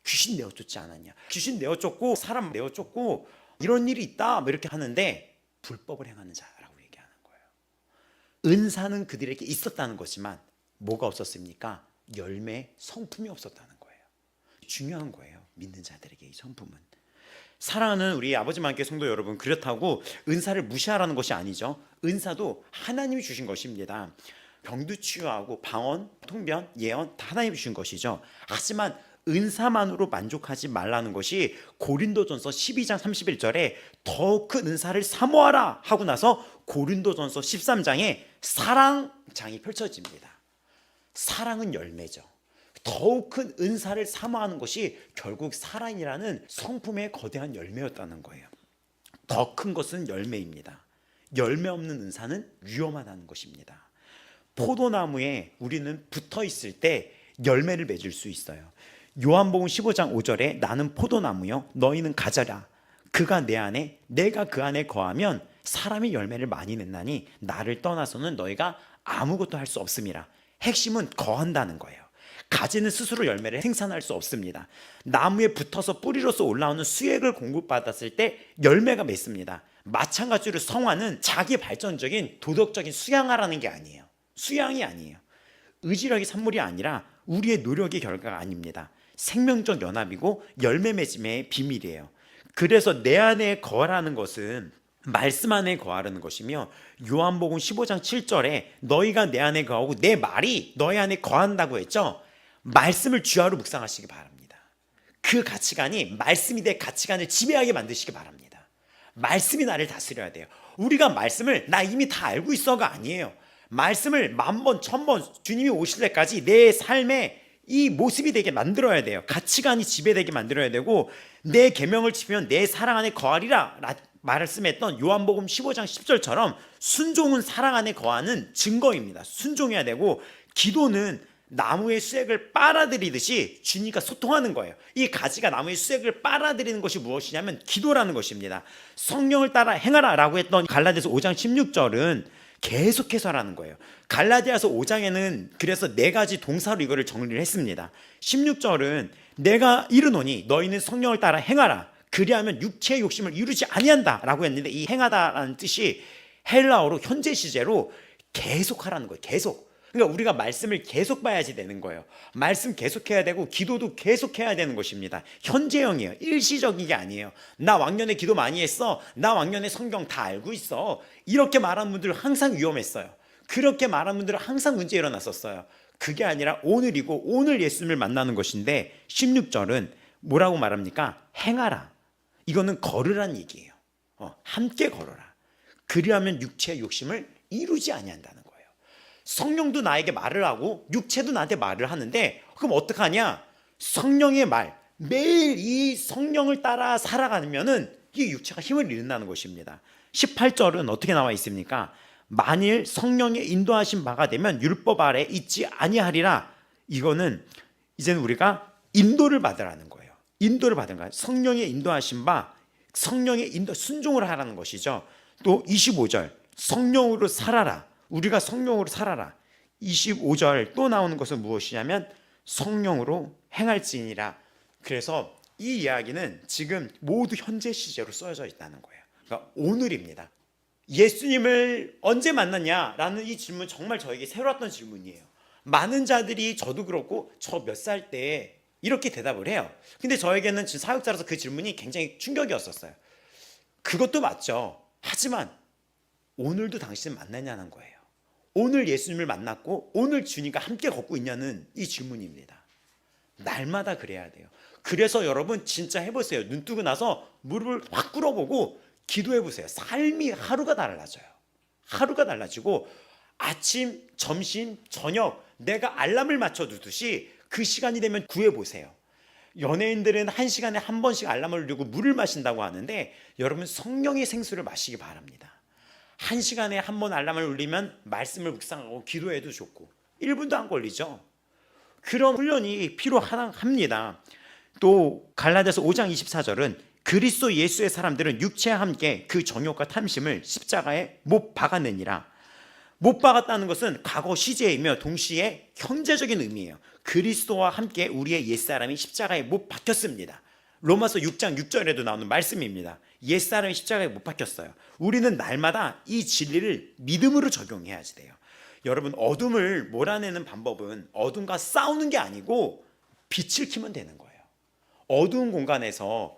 귀신 내어 쫓지 않았냐, 귀신 내어 쫓고 사람 내어 쫓고 이런 일이 있다 이렇게 하는데 불법을 행하는 자라고 얘기하는 거예요. 은사는 그들에게 있었다는 것이지만 뭐가 없었습니까? 열매, 성품이 없었다는 거예요. 중요한 거예요. 믿는 자들에게 이 성품은. 사랑하는 우리 아버지만 교회 성도 여러분, 그렇다고 은사를 무시하라는 것이 아니죠. 은사도 하나님이 주신 것입니다. 병도 치유하고 방언, 통변, 예언 다 하나님이 주신 것이죠. 하지만 은사만으로 만족하지 말라는 것이 고린도전서 12장 31절에 더 큰 은사를 사모하라 하고 나서 고린도전서 13장에 사랑장이 펼쳐집니다. 사랑은 열매죠. 더욱 큰 은사를 사모하는 것이 결국 사랑이라는 성품의 거대한 열매였다는 거예요. 더 큰 것은 열매입니다. 열매 없는 은사는 위험하다는 것입니다. 포도나무에 우리는 붙어 있을 때 열매를 맺을 수 있어요. 요한복음 15장 5절에 나는 포도나무요 너희는 가지라. 그가 내 안에 내가 그 안에 거하면 사람이 열매를 많이 낸나니 나를 떠나서는 너희가 아무것도 할 수 없음이라. 핵심은 거한다는 거예요. 가지는 스스로 열매를 생산할 수 없습니다. 나무에 붙어서 뿌리로서 올라오는 수액을 공급받았을 때 열매가 맺습니다. 마찬가지로 성화는 자기 발전적인 도덕적인 수양하라는 게 아니에요. 수양이 아니에요. 의지력이 산물이 아니라 우리의 노력의 결과가 아닙니다. 생명적 연합이고 열매 맺음의 비밀이에요. 그래서 내 안에 거하라는 것은 말씀 안에 거하라는 것이며, 요한복음 15장 7절에 너희가 내 안에 거하고 내 말이 너희 안에 거한다고 했죠. 말씀을 주야로 묵상하시기 바랍니다. 그 가치관이 말씀이 내 가치관을 지배하게 만드시기 바랍니다. 말씀이 나를 다스려야 돼요. 우리가 말씀을 나 이미 다 알고 있어가 아니에요. 말씀을 1000번, 1000번 주님이 오실 때까지 내 삶에 이 모습이 되게 만들어야 돼요. 가치관이 지배되게 만들어야 되고, 내 계명을 지키면 내 사랑 안에 거하리라 말씀했던 요한복음 15장 10절처럼 순종은 사랑 안에 거하는 증거입니다. 순종해야 되고, 기도는 나무의 수액을 빨아들이듯이 주님과 소통하는 거예요. 이 가지가 나무의 수액을 빨아들이는 것이 무엇이냐면 기도라는 것입니다. 성령을 따라 행하라 라고 했던 갈라디아서 5장 16절은 계속해서 하라는 거예요. 갈라디아서 5장에는 그래서 4가지 동사로 이거를 정리를 했습니다. 16절은 내가 이르노니 너희는 성령을 따라 행하라, 그리하면 육체의 욕심을 이루지 아니한다 라고 했는데, 이 행하다라는 뜻이 헬라어로 현재 시제로 계속하라는 거예요. 계속. 그러니까 우리가 말씀을 계속 봐야지 되는 거예요. 말씀 계속해야 되고 기도도 계속해야 되는 것입니다. 현재형이에요. 일시적인 게 아니에요. 나 왕년에 기도 많이 했어, 나 왕년에 성경 다 알고 있어, 이렇게 말하는 분들은 항상 위험했어요. 그렇게 말하는 분들은 항상 문제 일어났었어요. 그게 아니라 오늘이고 오늘 예수님을 만나는 것인데, 16절은 뭐라고 말합니까? 행하라. 이거는 걸으란 얘기예요. 함께 걸어라. 그리하면 육체의 욕심을 이루지 아니한다는 거예요. 성령도 나에게 말을 하고 육체도 나한테 말을 하는데, 그럼 어떡하냐? 성령의 말, 매일 이 성령을 따라 살아가면은 이 육체가 힘을 잃는다는 것입니다. 18절은 어떻게 나와 있습니까? 만일 성령의 인도하신 바가 되면 율법 아래 있지 아니하리라. 이거는 이제는 우리가 인도를 받으라는 거예요. 인도를 받은 거예요. 성령의 인도하신 바, 성령의 인도, 순종을 하라는 것이죠. 또 25절, 성령으로 살아라. 우리가 성령으로 살아라. 25절 또 나오는 것은 무엇이냐면 성령으로 행할지니라. 그래서 이 이야기는 지금 모두 현재 시제로 써져 있다는 거예요. 그러니까 오늘입니다. 예수님을 언제 만났냐라는 이 질문, 정말 저에게 새로웠던 질문이에요. 많은 자들이, 저도 그렇고 저 몇 살 때 이렇게 대답을 해요. 근데 저에게는 지금 사역자라서 그 질문이 굉장히 충격이었었어요. 그것도 맞죠. 하지만 오늘도 당신은 만나냐는 거예요. 오늘 예수님을 만났고 오늘 주님과 함께 걷고 있냐는 이 질문입니다. 날마다 그래야 돼요. 그래서 여러분 진짜 해보세요. 눈 뜨고 나서 무릎을 확 꿇어보고 기도해보세요. 삶이 하루가 달라져요. 하루가 달라지고 아침, 점심, 저녁 내가 알람을 맞춰두듯이 그 시간이 되면 구해보세요. 연예인들은 1시간에 한 번씩 알람을 울리고 물을 마신다고 하는데, 여러분 성령의 생수를 마시기 바랍니다. 1시간에 한 번 알람을 울리면 말씀을 묵상하고 기도해도 좋고 1분도 안 걸리죠. 그런 훈련이 필요합니다. 또 갈라디아서 5장 24절은 그리스도 예수의 사람들은 육체와 함께 그 정욕과 탐심을 십자가에 못 박았느니라. 못 박았다는 것은 과거 시제이며 동시에 현재적인 의미예요. 그리스도와 함께 우리의 옛사람이 십자가에 못 박혔습니다. 로마서 6장 6절에도 나오는 말씀입니다. 옛사람이 십자가에 못 박혔어요. 우리는 날마다 이 진리를 믿음으로 적용해야지 돼요. 여러분, 어둠을 몰아내는 방법은 어둠과 싸우는 게 아니고 빛을 켜면 되는 거예요. 어두운 공간에서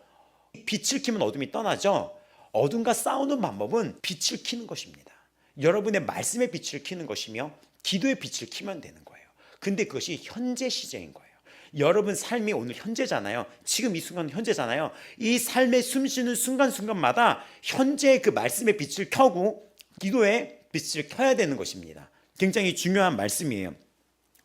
빛을 켜면 어둠이 떠나죠. 어둠과 싸우는 방법은 빛을 켜는 것입니다. 여러분의 말씀의 빛을 켜는 것이며 기도의 빛을 켜면 되는 거예요. 근데 그것이 현재 시제인 거예요. 여러분 삶이 오늘 현재잖아요. 지금 이 순간 현재잖아요. 이 삶의 숨쉬는 순간순간마다 현재의 그 말씀의 빛을 켜고 기도의 빛을 켜야 되는 것입니다. 굉장히 중요한 말씀이에요.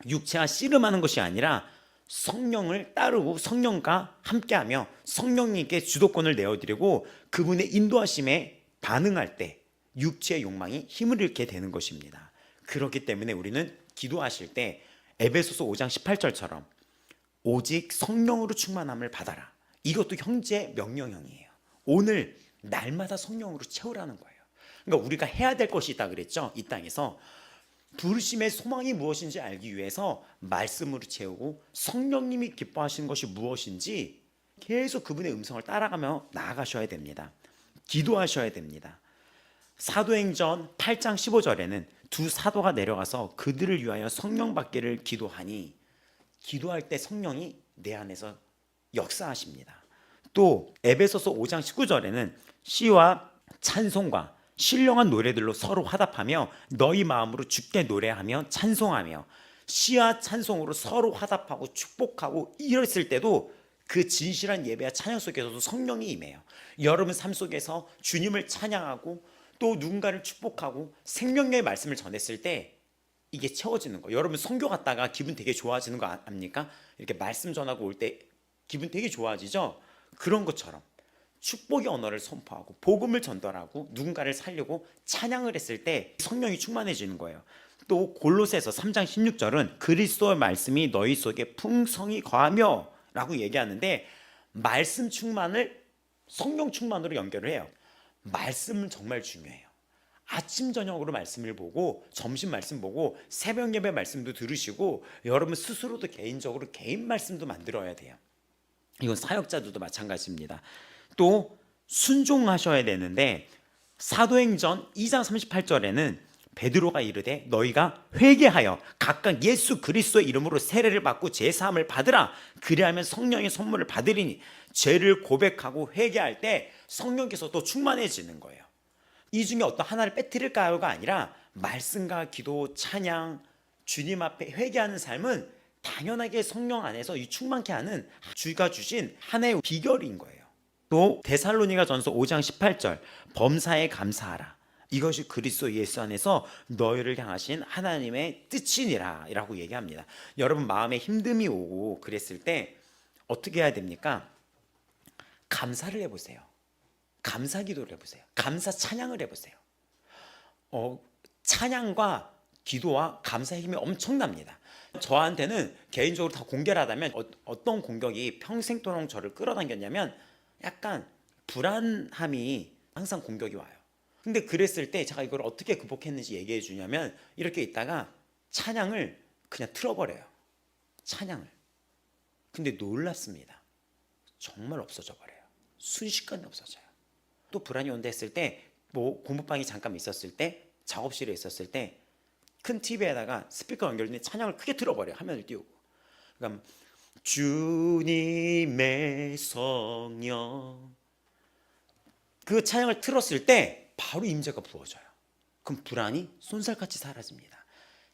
육체와 씨름하는 것이 아니라 성령을 따르고 성령과 함께하며 성령님께 주도권을 내어드리고 그분의 인도하심에 반응할 때 육체의 욕망이 힘을 잃게 되는 것입니다. 그렇기 때문에 우리는 기도하실 때 에베소서 5장 18절처럼 오직 성령으로 충만함을 받아라. 이것도 현재 명령형이에요. 오늘 날마다 성령으로 채우라는 거예요. 그러니까 우리가 해야 될 것이 있다 그랬죠. 이 땅에서 부르심의 소망이 무엇인지 알기 위해서 말씀으로 채우고 성령님이 기뻐하시는 것이 무엇인지 계속 그분의 음성을 따라가며 나아가셔야 됩니다. 기도하셔야 됩니다. 사도행전 8장 15절에는 두 사도가 내려가서 그들을 위하여 성령 받기를 기도하니, 기도할 때 성령이 내 안에서 역사하십니다. 또 에베소서 5장 19절에는 시와 찬송과 신령한 노래들로 서로 화답하며 너희 마음으로 주께 노래하며 찬송하며, 시와 찬송으로 서로 화답하고 축복하고 이랬을 때도 그 진실한 예배와 찬양 속에서도 성령이 임해요. 여러분 삶 속에서 주님을 찬양하고 또 누군가를 축복하고 생명의 말씀을 전했을 때 이게 채워지는 거예요. 여러분 선교 갔다가 기분 되게 좋아지는 거 압니까? 이렇게 말씀 전하고 올 때 기분 되게 좋아지죠? 그런 것처럼 축복의 언어를 선포하고 복음을 전달하고 누군가를 살리고 찬양을 했을 때 성령이 충만해지는 거예요. 또 골로새서 3장 16절은 그리스도의 말씀이 너희 속에 풍성히 거하며 라고 얘기하는데, 말씀 충만을 성령 충만으로 연결을 해요. 말씀은 정말 중요해요. 아침 저녁으로 말씀을 보고 점심 말씀 보고 새벽 예배 말씀도 들으시고 여러분 스스로도 개인적으로 개인 말씀도 만들어야 돼요. 이건 사역자들도 마찬가지입니다. 또 순종하셔야 되는데, 사도행전 2장 38절에는 베드로가 이르되 너희가 회개하여 각각 예수 그리스도의 이름으로 세례를 받고 제사함을 받으라. 그리하면 성령의 선물을 받으리니, 죄를 고백하고 회개할 때 성령께서 또 충만해지는 거예요. 이 중에 어떤 하나를 빼뜨릴까요가 아니라 말씀과 기도, 찬양, 주님 앞에 회개하는 삶은 당연하게 성령 안에서 이 충만케 하는 주가 주신 하나의 비결인 거예요. 또 데살로니가전서 5장 18절 범사에 감사하라. 이것이 그리스도 예수 안에서 너희를 향하신 하나님의 뜻이니라 라고 얘기합니다. 여러분 마음에 힘듦이 오고 그랬을 때 어떻게 해야 됩니까? 감사를 해보세요. 감사 기도를 해보세요. 감사 찬양을 해보세요. 찬양과 기도와 감사의 힘이 엄청납니다. 저한테는 개인적으로 다 공개를 하다면 어떤 공격이 평생도록 저를 끌어당겼냐면, 약간 불안함이 항상 공격이 와요. 근데 그랬을 때 제가 이걸 어떻게 극복했는지 얘기해 주냐면, 이렇게 있다가 찬양을 그냥 틀어버려요. 찬양을. 근데 놀랍습니다. 정말 없어져 버려요. 순식간에 없어져요. 또 불안이 온다 했을 때, 뭐 공부방이 잠깐 있었을 때, 작업실에 있었을 때 큰 TV에다가 스피커 연결된 찬양을 크게 틀어버려요. 화면을 띄우고. 그러니까 주님의 성령, 그 찬양을 틀었을 때 바로 임재가 부어져요. 그럼 불안이 쏜살같이 사라집니다.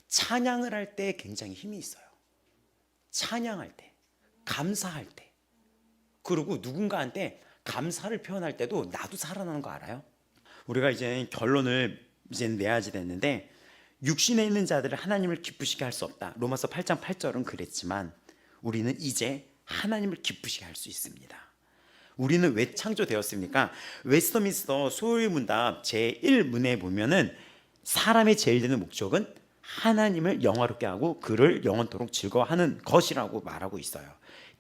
찬양을 할 때 굉장히 힘이 있어요. 찬양할 때, 감사할 때, 그리고 누군가한테 감사를 표현할 때도 나도 살아나는 거 알아요? 우리가 이제 결론을 이제 내야지 됐는데, 육신에 있는 자들을 하나님을 기쁘시게 할 수 없다. 로마서 8장 8절은 그랬지만 우리는 이제 하나님을 기쁘시게 할 수 있습니다. 우리는 왜 창조되었습니까? 웨스터민스터 소유문답 제1문에 보면은 사람의 제일 되는 목적은 하나님을 영화롭게 하고 그를 영원토록 즐거워하는 것이라고 말하고 있어요.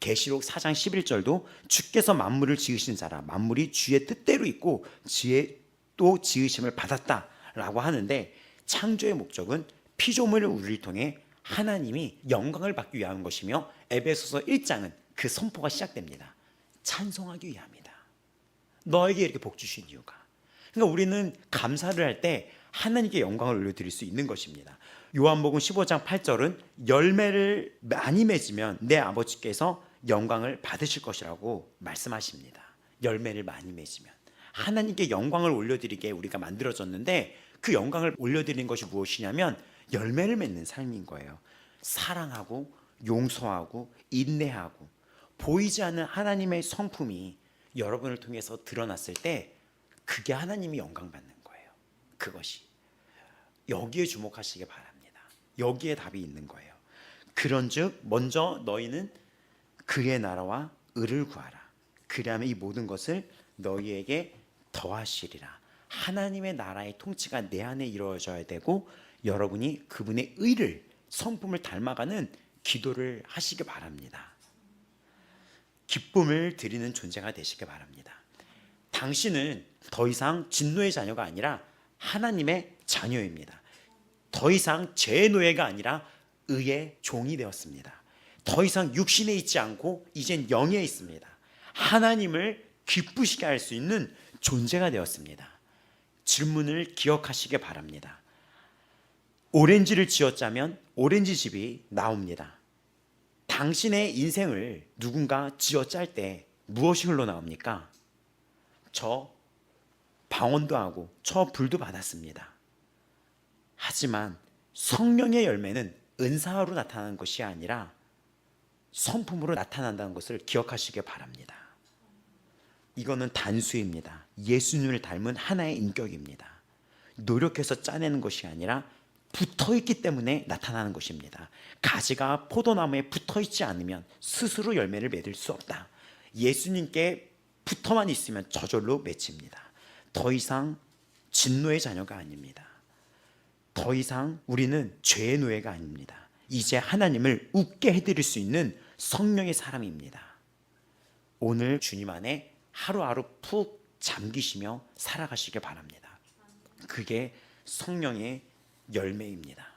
계시록 4장 11절도 주께서 만물을 지으신 자라, 만물이 주의 뜻대로 있고 주의 또 지으심을 받았다라고 하는데, 창조의 목적은 피조물을 우리를 통해 하나님이 영광을 받기 위한 것이며, 에베소서 1장은 그 선포가 시작됩니다. 찬송하기 위함이다. 너에게 이렇게 복 주신 이유가. 그러니까 우리는 감사를 할 때 하나님께 영광을 올려드릴 수 있는 것입니다. 요한복음 15장 8절은 열매를 많이 맺으면 내 아버지께서 영광을 받으실 것이라고 말씀하십니다. 열매를 많이 맺으면 하나님께 영광을 올려드리게 우리가 만들어졌는데, 그 영광을 올려드리는 것이 무엇이냐면 열매를 맺는 삶인 거예요. 사랑하고 용서하고 인내하고 보이지 않는 하나님의 성품이 여러분을 통해서 드러났을 때, 그게 하나님이 영광 받는 거예요. 그것이. 여기에 주목하시기 바랍니다. 여기에 답이 있는 거예요. 그런즉 먼저 너희는 그의 나라와 의를 구하라. 그리하면 이 모든 것을 너희에게 더하시리라. 하나님의 나라의 통치가 내 안에 이루어져야 되고, 여러분이 그분의 의를, 성품을 닮아가는 기도를 하시기 바랍니다. 기쁨을 드리는 존재가 되시기 바랍니다. 당신은 더 이상 진노의 자녀가 아니라 하나님의 자녀입니다. 더 이상 죄의 노예가 아니라 의의 종이 되었습니다. 더 이상 육신에 있지 않고 이젠 영에 있습니다. 하나님을 기쁘시게 할 수 있는 존재가 되었습니다. 질문을 기억하시기 바랍니다. 오렌지를 쥐어짜면 오렌지즙이 나옵니다. 당신의 인생을 누군가 쥐어짤 때 무엇이 흘러나옵니까? 저 방언도 하고 저 불도 받았습니다. 하지만 성령의 열매는 은사로 나타나는 것이 아니라 성품으로 나타난다는 것을 기억하시기 바랍니다. 이거는 단수입니다. 예수님을 닮은 하나의 인격입니다. 노력해서 짜내는 것이 아니라 붙어있기 때문에 나타나는 것입니다. 가지가 포도나무에 붙어있지 않으면 스스로 열매를 맺을 수 없다. 예수님께 붙어만 있으면 저절로 맺힙니다. 더 이상 진노의 자녀가 아닙니다. 더 이상 우리는 죄의 노예가 아닙니다. 이제 하나님을 웃게 해드릴 수 있는 성령의 사람입니다. 오늘 주님 안에 하루하루 푹 잠기시며 살아가시길 바랍니다. 그게 성령의 열매입니다.